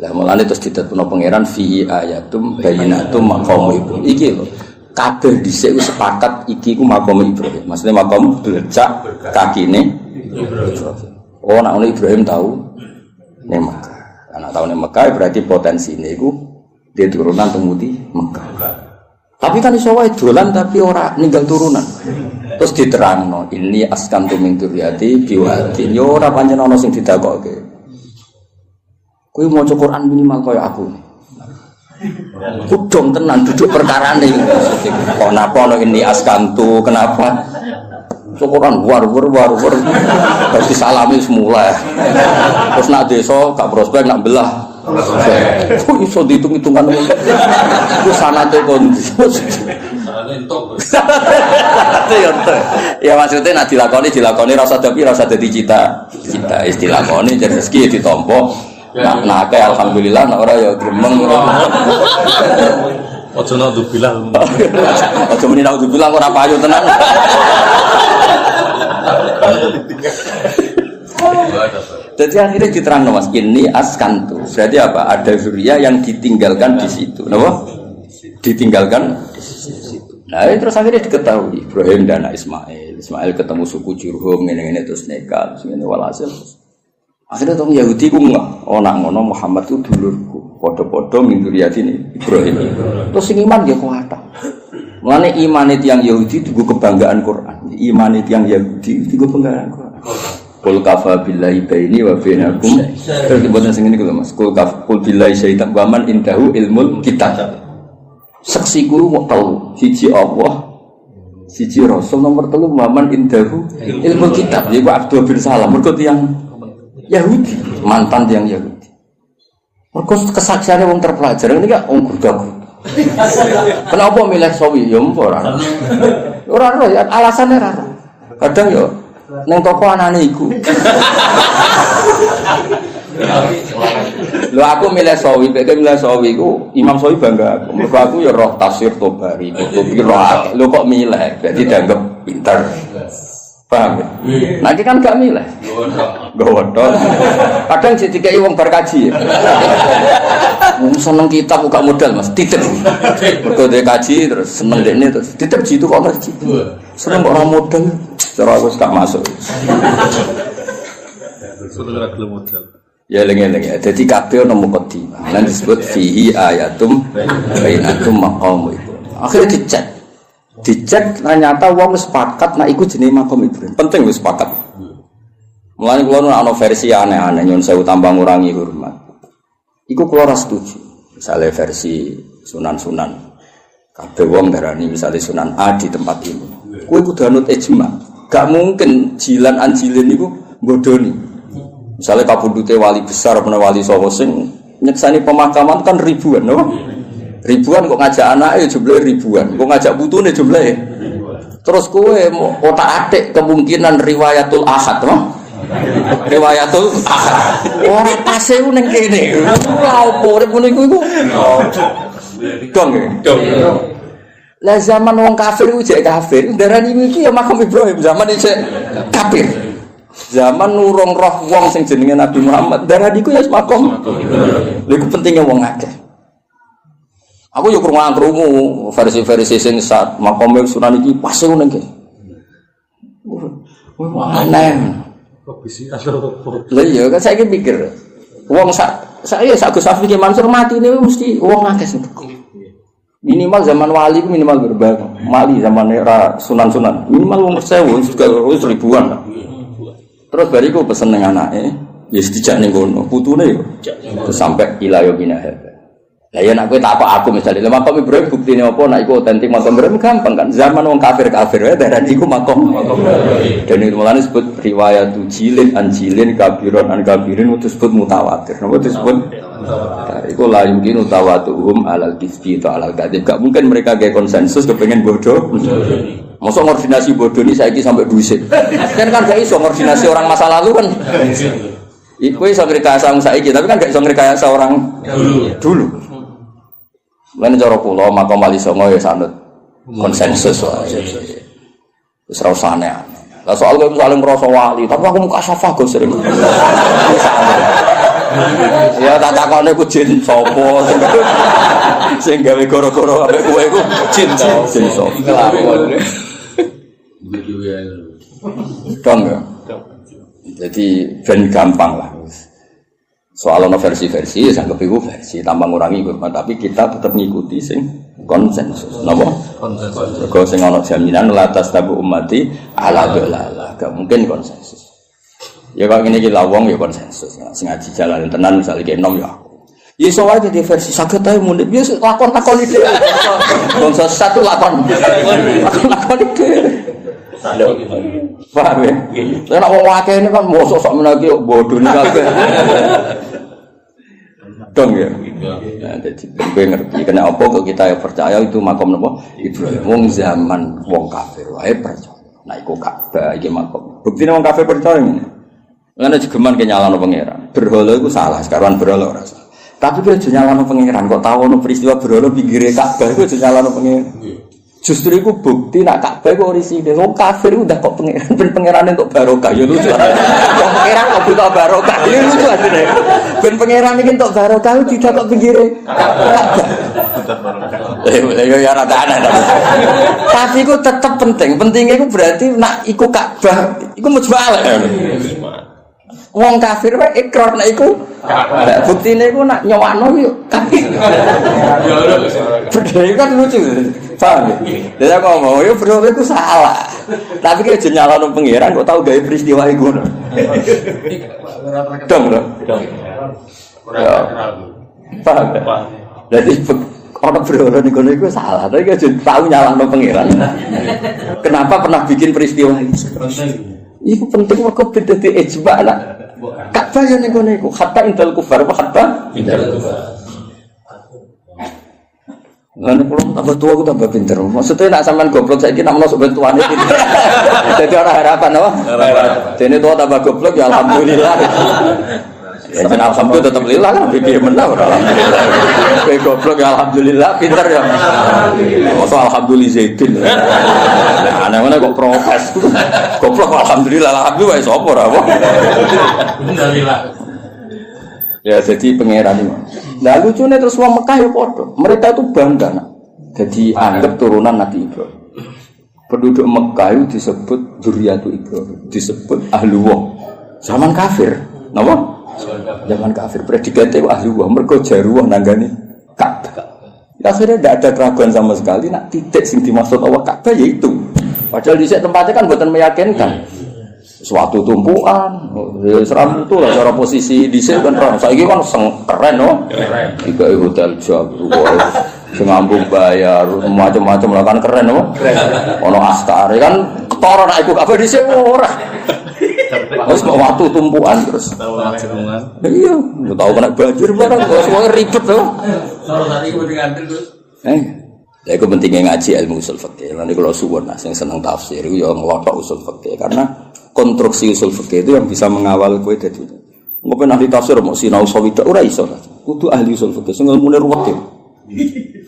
Lah mulane terus ditetuno pangeran fi ayatum bayyinatum maqam Ibrahim. Iki lho, kabeh dhisik wis sepakat iki ku maqam Ibrahim. Maksudnya maqam belecak kakine Ibrahim. Oh, nak Ibrahim tahu ning Mekah. Anak tahu ning Mekah berarti potensine iku dia turunan temudi Mekah. Tapi kan iso wae dolan tapi ora ninggal turunan. Terus diterangno, ini askantu min dzurriyyati biwadin. Yo ora pancen ana sing didakokke. Kowe maca Quran minimal kaya aku. Kudung tenan duduk perkarane. Kenapa ana ini askantu? Kenapa? Quran war. Berarti salami semula. Terus nak desa gak prospek nak belah. Kok iso dihitung-hitungan ngono. Ku sanate kon. Ya maksudnya nak dilakoni rasa tapi rasa dadi cita. Istilah koni jadi rezeki ditampa. Nah kayak alhamdulillah nak ora ya gremeng. Ojo nak bilang. Ojo muni nak bilang ora payu tenan. Jadi akhirnya diterang mas ini askantu. Berarti apa? Ada zuriya yang ditinggalkan di situ. Kenapa? Ditinggalkan di situ. Nah terus akhirnya diketahui Ibrahim dan Ismail. Ismail ketemu suku Jurhum ini terus nikah. Terus ini walhasil. Akhirnya orang Yahudi ku enggak. Nak ngono Muhammad itu dulurku. Podo-podo min dzurriyyati Ibrahim. Terus sing iman dia kuat. Mulane iman itu yang Yahudi itu kebanggaan Quran. Iman itu yang Yahudi itu kebanggaan Quran. Qul kafa billahi baini wa bainakum. Terus dibuatnya sing ngene lho Mas. Qul billahi syaitan wa man indahu ilmul kitab. Saksi guru mau tahu siji Allah, siji Rasul, nomor 3 wa man indahu ilmul kitab. Iku Abdul bin Salam mergo tiyang Yahudi, mantan tiyang Yahudi. Mergo kesaksiane wong terpelajar ini kan wong gurdaku. Kenapa milih sawi? Ya ora. Ora ya alasannya ora. Kadang yo neng toko anane iku. Lho aku milih sawi, beke milih sawi ku Imam Sawi bangga aku. Mergo aku ya roh tafsir Tobari, kutubi roh. Lho kok milih? Berarti dianggap pinter. Paham ya? Nanti kan gak milih. Godhong. Kadang sing dikai wong bar kaji. Wong seneng kitab gak modal Mas, titip. Mergo dhe kaji terus seneng dekne terus titip jitu kok Mas. Seneng kok ora modal. Cara aku gak masuk. Sudah gelem modal. Ya lengen-lengen. Jadi kabeh ana mukadimah. Lan disebut fihi ayatum bainatum maqam itu. Akhirnya dicek ternyata wong sepakat nek iku jenenge makom Ibrahim. Penting wis sepakat. Mulane kula ana versi aneh-aneh nyon sewu tambah ngurangi hormat. Iku kula ora setuju. Misale versi sunan-sunan. Kabeh wong darani misale Sunan A di tempat ini. Kowe kudu anut ijma. Gak mungkin jilan anjilin niku bodoni. Misale kabundute wali besar apa wali sapa sing nyeksani pemakaman kan ribuan, no? Ribuan kok ngajak anake jumlahe ribuan, kok ngajak putune jumlahe. Terus kowe otak-atik kemungkinan riwayatul ahad, no? Riwayatul ahad. Ora pase ning kene. Lha opo urip ngono iku? Dong. Lah zaman wong kafir ku jek kafir, darani iki ya makam Ibrahim zaman isih kafir. Zaman nurung roh wong sing jenenge Nabi Muhammad, darani iku ya makam. Lha iku pentinge wong akeh. Aku yo krungu versi-versi sing sak makome Sunan iki pas ngono iki. Aneh. Kok bisa atau Lah iya kan saiki mikir. Wong saya Gus Safi ki Mansur mati ini mesti wong akeh sing. Minimal zaman wali ku minimal berbagai. Mali zaman era sunan-sunan. Minimal wong 1000 juga ribuan. Terus bariku pesen ning anake, ya dijak ning kono, putune yo. Terus sampai ilayo binah. Lah ya nek kowe tak aku misalnya makam Ibrahim buktine apa nek iku otentik makam Ibrahim gampang kan. Zaman wong kafir-kafir wae darani iku makam. Dan itu mulane disebut riwayat jilin anjilin kabiron an kabirin itu disebut mutawatir. Napa disebut iku la yumkin tawatuhum alal kisbi ta alal kadhib. Gak mungkin mereka gawe konsensus kepengin bodoh. Mosok koordinasi bodoh ini saiki sampai dhuwit. Kan gak iso koordinasi orang masa lalu kan. Iku iso ngrekayasa saiki tapi kan gak iso ngrekayasa orang dulu. Lan cara kula makam Wali Songo ya sanut konsensus wae. Wis ora usah aneh. Lah soal kowe saling ngrasa wali, tapi aku muka safah go sering. Ya tak takone ku jin sapa sing gawe goro-goro ambek kowe iku jin sapa. Kelakon. Dong ya. Jadi ben gampang lah. Soal ono versi-versi ya anggap iku versi tambah ngurangi hormat tapi kita tetap ngikuti sing konsensus. Napa? Konsensus. Kok sing ono jaminan la tastabu ummati ala dalalah. Gak mungkin konsensus. Ya kok ngene iki lawong ya konsensus. Sing ngaji jalan tenan misale ki enom ya aku. Ya iso wae di versi saged ae mundhik ya lakon-lakon iki. Konsensus satu lakon. Lakon iki. Paham ya? Saya nak wong akeh ini kan mosok sok menaki bodoh ni kabeh. Dong ya. Nah, jadi gue ngerti kena apa kok kita percaya itu makam napa Ibrahim wong zaman wong kafir wae percaya. Nah iku Ka'bah iki makam. Buktine wong kafir percaya ngene. Lan jegeman ke nyalano pangeran. Berhala iku salah, sekarang berhala ora salah. Tapi kowe aja nyalano pangeran kok tau ono peristiwa berhala pinggire Ka'bah iku aja nyalano pangeran. Justru itu bukti nak Ka'bah kok orisinil. Wong kafir udah kok pangeran ben pangeran entuk barokah ya lucu. Kok pangeran kok butuh barokah. Ya lucu asline. Ben pangeran iki entuk barokah tidak kok pinggire Ka'bah. Ya rada aneh tapi iku tetep penting. Pentingnya iku berarti nak iku Ka'bah iku mujmalah. Wong kafir wae ikrar nek iku Ka'bah. Buktine iku nak nyowakno yo kafir. Berdaya kan lucu. Paham ya? Jadi aku ngomong, ya bro itu salah. Tapi kita nyalano pangeran kok tahu gawe peristiwa iku. Dong, bro. Paham ya? Jadi orang bro niku salah. Tapi kita tahu nyalano pangeran. Kenapa pernah bikin peristiwa itu? Itu penting mergo beda di ijma lah. Ka'bah yo niku hatta indal kufar apa hatta indal kufar. Lalu kalau tambah tua aku tambah pinter. Maksudnya nak sampean goblok saiki nak masuk bantuan iki. Jadi orang harapan apa? Harapan. Dene tua tambah goblok ya alhamdulillah. Ya jeneng alhamdulillah tetep lillah lah piye menah ora alhamdulillah. Kowe goblok ya alhamdulillah pinter ya. Mosok alhamdulillah Zaidin. Nah, ana kok protes. Goblok alhamdulillah wis sapa ora apa. Alhamdulillah. Ya jadi pangeran ini. Nah lucunya terus wong Mekah ya padha. Mereka itu bangga nak. Jadi anggap turunan Nabi Ibrahim. Penduduk Mekah itu disebut dzurriyyatu Ibrahim, disebut ahlullah. Zaman kafir, napa? Zaman kafir predikate ahlullah, mergo jaruah nanggani Ka'bah. Ya, akhirnya tidak ada keraguan sama sekali nak titik sing dimaksud Allah Ka'bah yaitu. Padahal di tempatnya kan buatan meyakinkan. Suatu tumpuan, seram itu lah cara posisi di sini kan. Saya kan keren, no? Tiga hotel Jawa, sengambung bayar, macam-macam lah kan keren, no? Ono Astari kan ketara nak ikut apa di sini orang. Terus waktu tumpuan terus. Iya, nggak tahu kena banjir barang, semuanya ribet, no? Kalau tadi gue diganti terus. Ya itu pentingnya ngaji ilmu usul fikih. Nanti kalau suwon nah, yang senang tafsir itu ya ngelotok usul fikih karena konstruksi usul fikih itu yang bisa mengawal kue dari itu. Mungkin ahli tafsir mau sinau sawidak ora iso. Kudu ahli usul fikih sing ilmune ruwet.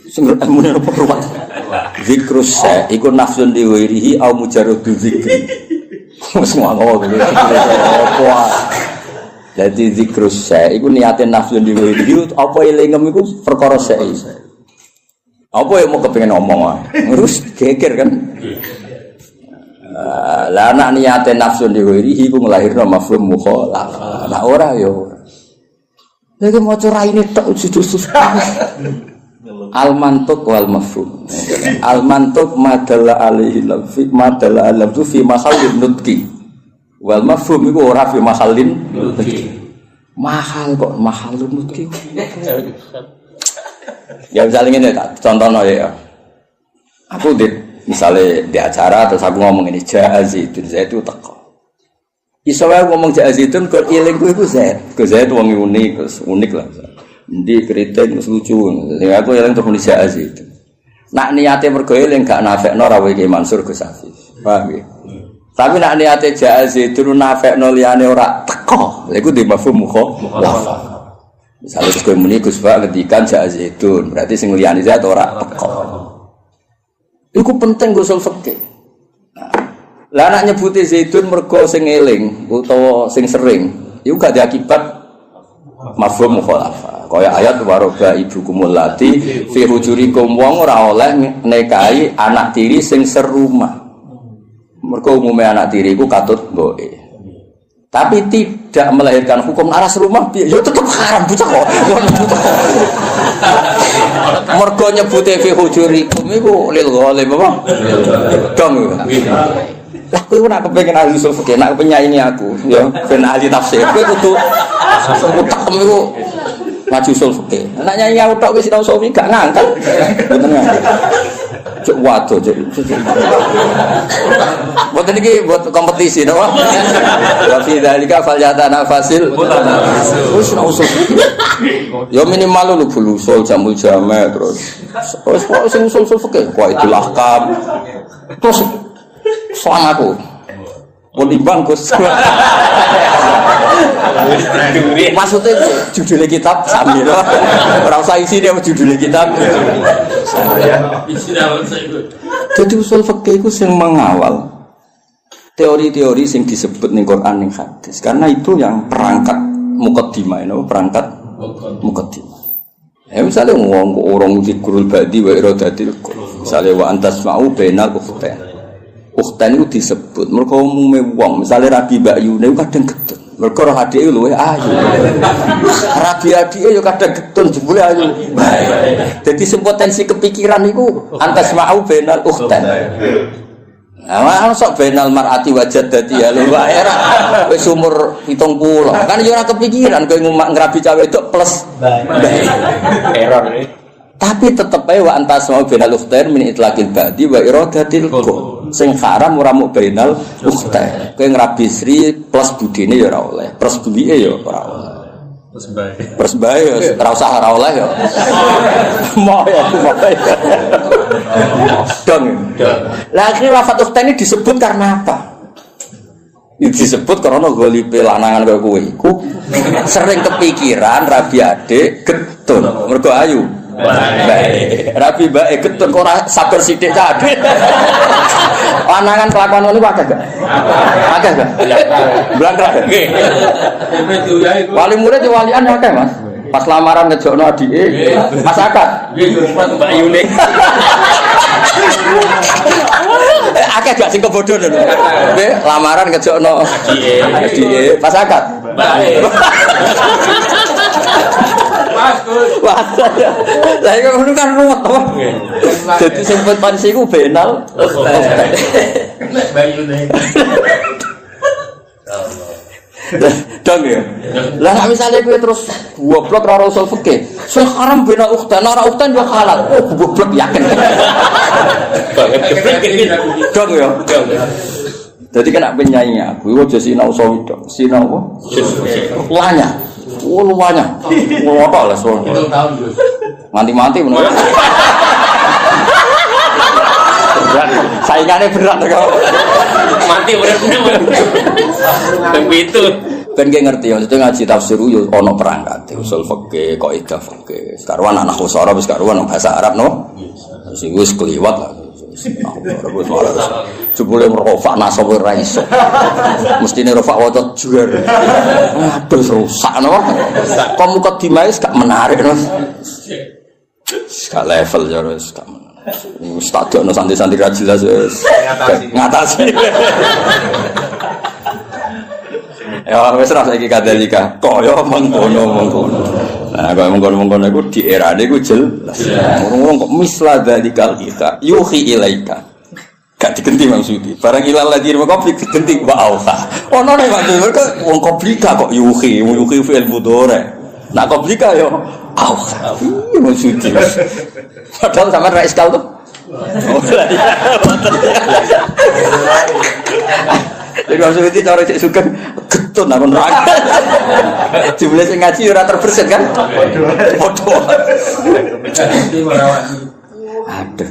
Sing ilmune ruwet. Zikrus sa iku nafsun li ghairihi au mujarradu zikri. Semua ngono gitu. Jadi zikrus sa iku niate nafsun li ghairihi apa elingem iku perkara sa. Apa yang mau kepengen ngomong terus geger kan lah anak niate nafsu diwiri iku nglahirno mafhum mukhalafah nah ora ya ora lagi maca raine tok judul al mantuq wal mafhum al mantuq madalla alaihi lafzi madalla alafzu fi mahallin nutqi wal mafhum iku ora fi mahallin nutqi mahal kok mahallun nutqi. Ya misalnya ini contohnya ya, aku misalnya di acara terus aku ngomong ini Zaidun itu teko. Isowah ngomong Zaidun kok iling ku Zaid, ke Zaid wong unik lah. Ndi kritik wis lucu. Sing aku iling terus muni Zaidun. Nak niate mergo iling gak nafekno rawe Ki Mansur Gus Hafiz. Paham ya? Tapi nak niate Zaidun nafekno liyane ora teko. Lha iku di mafhum mukhalafah. Misalnya Gus muni Gus Pak ngendikan Zaidun, berarti sing liyane Zaid ora teko. Iku penting usul fikih. Lah nek nyebuti Zaidun mergo sing eling utawa sing sering, iku gak diakibat mafhum mukhalafah. Kaya ayat waroba ibukumul lati fi hujurikum wong ora oleh nikahi anak tiri sing serumah. Mergo umume anak tiri iku katut mboke. Tapi tidak melahirkan hukum aras rumah ya tetap haram bocah kok. Mergo nyebute fi hujurikum iku lil ghalim apa? Dong. Lah kowe ora kepengin ahli usul fikih, nek penyanyi aku ya ben ahli tafsir. Kowe kudu utek iku maju usul fikih. Nek nyanyi aku tok wis tau sofi gak ngangkat. Mboten ngangkat. Cuk waduh cuk. Mboten iki buat kompetisi to. Wa fi dzalika falyatana fasil. Wis usul. Ya minimal lu bulu usul jamul jame terus. Wis sing usul fikih kok itu lahkam. Terus soal aku. Pun timbang Gus. Maksudnya judulnya kitab sambil ora usah isi dia judulnya kitab. Jadi usul fikih itu sing mengawal teori-teori sing disebut ning Quran ning hadis. Karena itu yang perangkat muqaddimah itu perangkat muqaddimah. Ya misalnya ngomong orang zikrul badi wa iradatil misalnya wa antasma'u bainal ukhtain. Ukhtain itu disebut mergo umume wong misalnya Rabi Bakyune kadang getun mergo roh adike luwih ayu. Rabi adike yo kadang getun jebule ayu. Dadi sing potensi kepikiran iku antasma'u bainal ukhtain. Nah, sok benal mar'ati wajad dadi ya lho wae ra wis umur 70. Kan yo ora kepikiran kowe ngrabi cawe wedok plus error. Tapi tetep ae wa antas mau benal ukhtain min itlaqil badi wa iradatil qul. Sing haram ora mung benal ukhtain. Kowe ngrabi sri plus budine ya ora oleh, plus bulike ya ora oleh. Terus bae ora usah ora oleh ya. Mau ya mau. Dong. Lah akhirnya lafaz ukhtain ini disebut karena apa? Disebut karena golipe lanangan kaya kowe iku sering kepikiran rabi adik getun mergo ayu. Baik. Rabi bae getun kok ora sabar sithik cah adik. Lanangan kelakuan ngono akeh gak? Akeh gak? Blangkrak. Nggih. Wali murid walian akeh, Mas. Pas lamaran ngejokno adike, Mas akad. Nggih, Mbak Yune. Akeh gak sing kebodoh lho. Nggih, lamaran ngejokno adike, pas akad. Baik. Mas, Wah. Lah iku ngono kan ruwet to. Dadi sing pensi iku benal. Nek Mbak Yune. Dong ya. Lah nek misale kowe terus goblok ora usul fikih. Sing haram bena ukhtan, ora ukhtan yo halal. Oh, goblok yakin. Dong ya. Jadi kena penyanyi aku, aja sinau sawi dong. Sinau apa? Lanya. Oh, lumayan. Ngotok lah sono. Mati-mati menurut. Saingannya berat kok. Mati beratnya. Begitu. Ben ki ngerti ya, itu ngaji tafsir yo ana perangkat usul fikih, kaidah fikih. Sekarang anak usara wis karuan bahasa Arab no. Sing wis kliwat lah. Jebule merofak nasab ora iso. Mestine rofak waca juar. Aduh rusak no. Kok mukadimah wis gak menarik no. Gak level ya wis gak menarik. Wis tak dono santai-santai ra jelas wis. Ngatasi. Ya wis ra saiki kadalika kaya mengkono-mengkono. Nah kaya mengkono-mengkono iku di erane iku jelas. Ngomong kok misla dalikal kita yuhi ilaika. Gak digenti maksudi. Barang ilal lagi mau konflik digenti wa auha. Ono nek kok wong komplika kok yuhi fi'il mudhari. Nah komplika yo auha. Iya maksudi. Padahal sampean ra iskal tuh. Oh lah iya. Jadi maksudnya itu cara cek suka getun aku neraka. Jumlah sing ngaji ora terbersit kan? Bodoh. Aduh.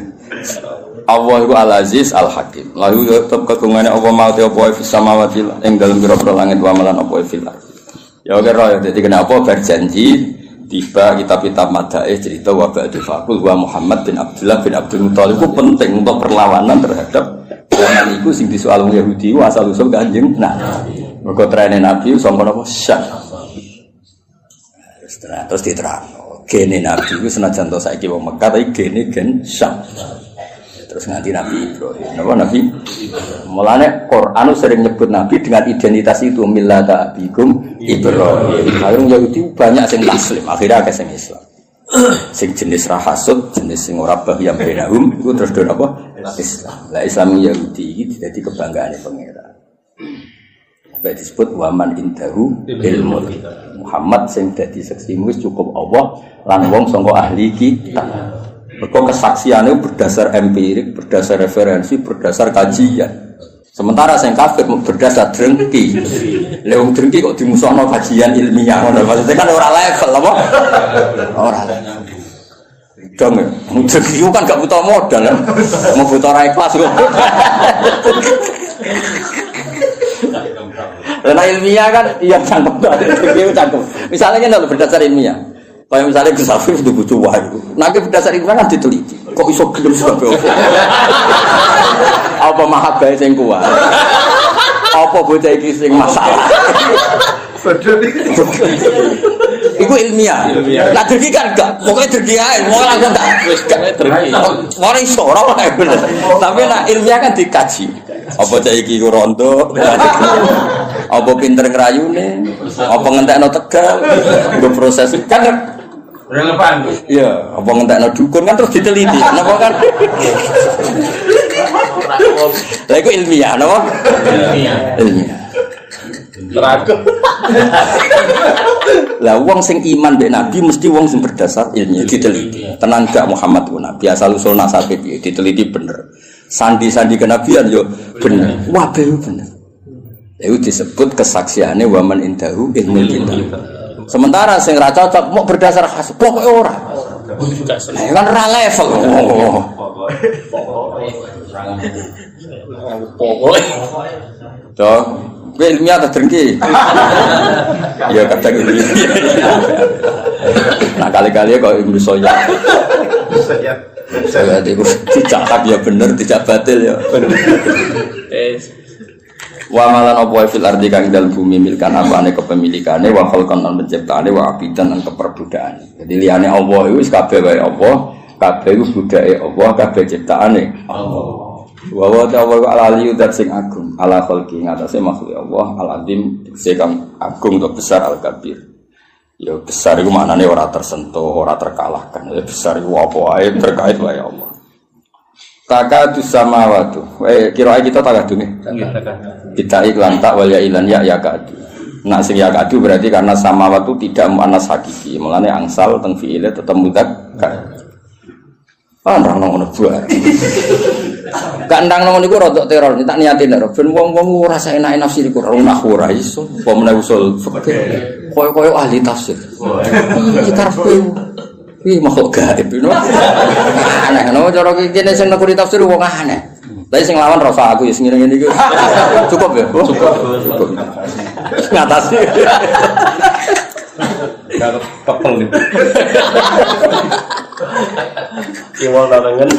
Allah itu Al-Aziz Al-Hakim. Lalu tetap kegungane Allah mau te apa fis samawati ing dalem pira-pira langit wa malan apa fil. Ya oke roh ya dadi kenapa berjanji tiba kitab-kitab madaih cerita wa ba'du faqul wa Muhammad bin Abdullah bin Abdul Muthalib itu penting untuk perlawanan terhadap zaman itu sing disoal wong Yahudi asal usul Kanjeng Nabi. Mergo trene Nabi sangka napa Syam. Terus diterangno, gene Nabi iku senajan to saiki wong Mekah tapi gene gen Syam. Terus nganti Nabi Ibrahim. Napa Nabi? Mulane Quran sering nyebut Nabi dengan identitas itu millata abikum Ibrahim. Karung Yahudi banyak sing taslim, akhirnya akeh sing Islam. Sing jenis rahasud, jenis sing ora bahiyam benahum iku terus do apa? Islam. Lah Islam Yahudi iki dadi kebanggaane pangeran. Sampai disebut waman indahu ilmu. Muhammad sing dadi saksimu wis cukup Allah lan wong sangka ahli kitab. Mergo kesaksiannya berdasar empirik, berdasar referensi, berdasar kajian. Sementara sing kafir berdasar drengki. Lha wong drengki kok dimusuhno kajian ilmiah ngono. Maksudnya kan ora level apa? Ora. Dong, drengki kan gak butuh modal kan. Mau butuh ra ikhlas kok. Lah ilmiah kan iya cangkem. Drengki cangkem. Misalnya kan berdasar ilmiah. Kayak misalnya Gus Afif itu butuh wahyu. Nanti berdasar ilmiah kan diteliti. Kok iso gelem sebab apa mahabbah sing kuat? Apa bocah iki sing masalah? Iku ilmiah. Lah dergi kan enggak, pokoke dergi ae, ora langsung tak wis gak dergi. Ora iso ora wae bener. Tapi nek ilmiah kan dikaji. Apa cah iki ku rondo? Apa pinter ngrayune? Apa ngentekno tegal? Nggo proses kan relevan. iya, apa ngentekno dukun kan terus diteliti. Napa kan? Lah iku ilmiah, napa? Ilmiah. Teragem. Lah wong sing iman mbek Nabi mesti wong sing berdasar ilmiah diteliti. Tenan gak Muhammad ku Nabi asal usul nasabe piye diteliti bener. Sandi-sandi kenabian yo bener. Wah, bener. Itu disebut kesaksiannya waman indahu ilmu kita. Sementara sing ra cocok mau berdasar khas pokoke ora. Kan ra level. Pokoke. Toh Kowe ilmiah ta drengki. Ya kadang ini. Nah kali-kali kok Ibnu Soyah. Saya itu dicakap ya bener, tidak batil ya. Wa malan apa fil ardi kang dalem bumi milkan apane kepemilikane wa khalqan lan penciptaane wa abidan lan keperbudaane. Jadi liyane Allah iku wis kabeh wae apa, kabeh iku budake Allah, kabeh ciptaane Allah. Wa wa ta'ala al-aliyyu dzat sing agung, ala khalqi ngatasé makhluk Allah, al-azim sing agung atau besar al-kabir. Ya besar iku maknane ora tersentuh, ora terkalahkan. Ya besar iku apa wae terkait wae Allah. Takadu samawatu. Kira kita takadu nih. Kita iklan tak wal ya ilan ya kadu. Nak sing ya kadu berarti karena samawatu tidak muannas hakiki. Mulane angsal teng fiile tetep mudzakkar. Ndang ngono buat. Kandang ngono niku rodok teror, tak niatin nek ben wong-wong ora saenake nafsi niku ora ora iso. Apa meneh usul fikih. Koyo-koyo ahli tafsir. Kita wih makhluk gaib itu aneh, no cara kene sing nekuri tafsir wong aneh. Tapi sing lawan rasa aku ya sing ngene iki. Cukup ya? Cukup. Ngatasi. Enggak pepel nih. Kiwal tangan.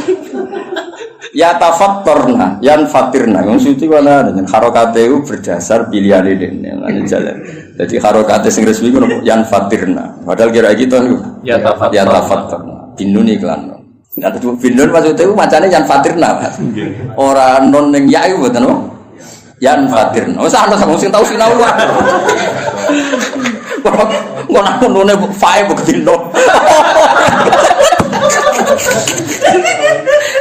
Ya tafattorna, yan fatirna. Wong suci ana dengan harokate itu berdasar pilihane dene. Lan jalan. Jadi harokate sing resmi ngono yan fatirna. Padahal kira gitu niku. Ya tafattorna. Binun iklan. Nek tuh binun maksudnya itu macane yan fatirna. Ora non ning ya iku mboten apa? Yan fatirna. Wis ana sing tau sinau lu. Ngono none fae buktindo.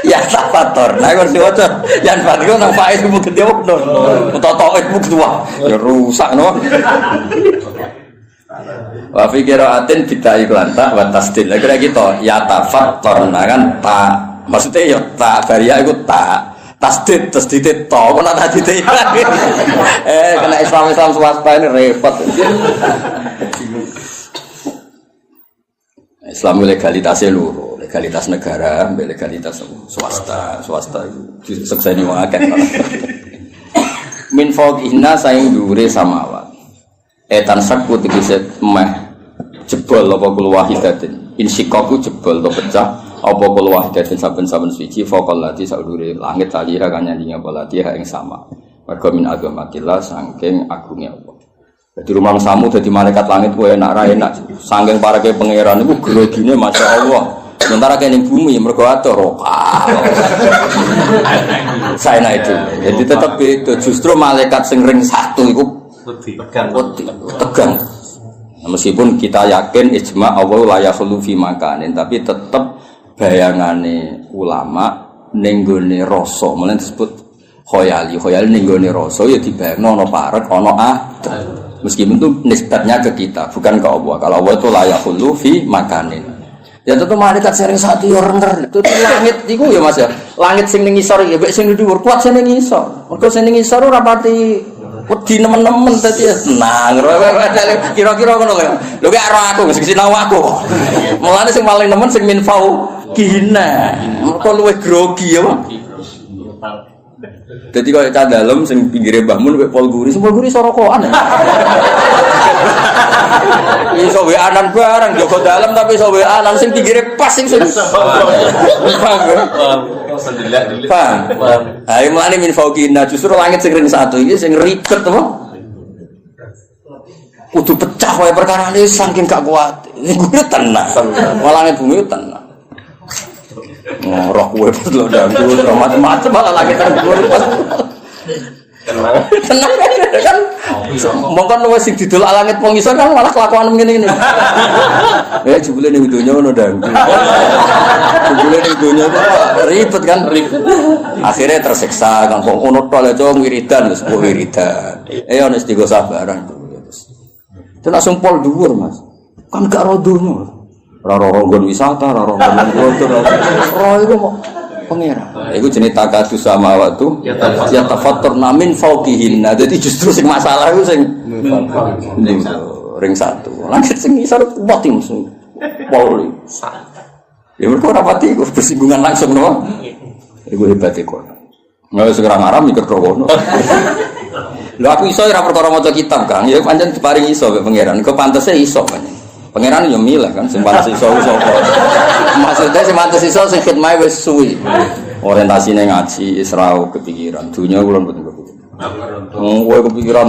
Ya tafator, nah kalau siapa yang baru nang faiz mungkin dia benar, atau itu mungkin tua, ya rusak no. Wa fikiraatin kita iklan tak batas til, kira gitu. Ya tafator, nah kan tak, maksudnya ya tak baria itu tak. Tasdid to, kok nak tasdid kena Islam swasta ini repot. Islam legalitasnya luruh, legalitas negara, legalitas swasta itu sekseni wong akeh. Min fawqihna saing dhuwure samawat. Etan sakku tegese meh jebol apa kul wahidatin. Insikaku jebol to pecah apa kul wahidatin saben-saben suci faqal lati saudure langit talira kan nyandinge apa lati ing sama. Mergo min agamatillah saking agunge Allah. Jadi rumah samu jadi malaikat langit gue enak ra enak. Saking parake pangeran iku grogine masyaallah. Sementara kene bumi mergo atur rokal. Saya itu. Jadi tetap itu justru malaikat sing ring satu iku tegang. Nah, meskipun kita yakin ijma Allah la yakhlu fi makanin tapi tetap bayangane ulama ning gone rasa. Mulane disebut khoyali ning gone rasa ya dibayangno ana parek ana adem. Meskipun itu nisbatnya ke kita, bukan ke Allah. Kalau Allah itu layak hulu fi makanin. Ya tentu malaikat sering satu orang itu langit itu ya mas ya. Langit sing ning ngisor ya, sing dhuwur kuat sing ning ngisor. Mergo sing ning ngisor ora pati wedi nemen-nemen dadi tenang. Kira-kira ngono kaya. Lho gak ora aku mesti sinau aku. Mulane sing paling nemen sing minfau kihina. Mergo luwih grogi ya. Jadi kalau cah dalam sing pinggire Mbah Mun Pol Guri sorokokan. Iso weanan barang Joko dalam tapi iso weanan sing pinggire pas sing paham. Ayo mlane min fauqina justru langit sing ring satu iki sing ribet apa? Kudu pecah wae perkarane saking gak kuat. Iku tenang. Langit bumi tenang. Roh kowe lho dangdut macam-macam malah lagi tergurur. Tenang kan. Mongkon wis sing didol langit wong iso kan malah kelakuan ngene-ngene. Ya jebule ning donya ngono dangdut. Jebule ning donya ribet kan ribet. Akhirnya tersiksa kan kok ngono tok lho wiridan wis wiridan. Ono istigo sabaran. Itu langsung pol dhuwur Mas. Kan gak rodono. Roro-roro wisata, roro-roro kotor, roro itu mau pengira. Itu jenis takadus sama waktu. Ya tafatur namin fauqihinna. Jadi justru sing masalah itu sing ring satu. Langit sing isor poti musuh. Poli. Ya mereka rapati itu bersinggungan langsung no. Itu hebat itu. Nggak segera marah mikir krono. Lho aku iso ora perkara maca kitab, Kang. Ya pancen diparing iso mek pangeran. Kok pantese iso pancen. Pangeran yo milih kan sing pantes iso sapa. Maksudnya sing pantes iso sing khidmah wis suwi. Orientasine ngaji Isra kepikiran. Dunya kula mboten kepikiran. Kowe kepikiran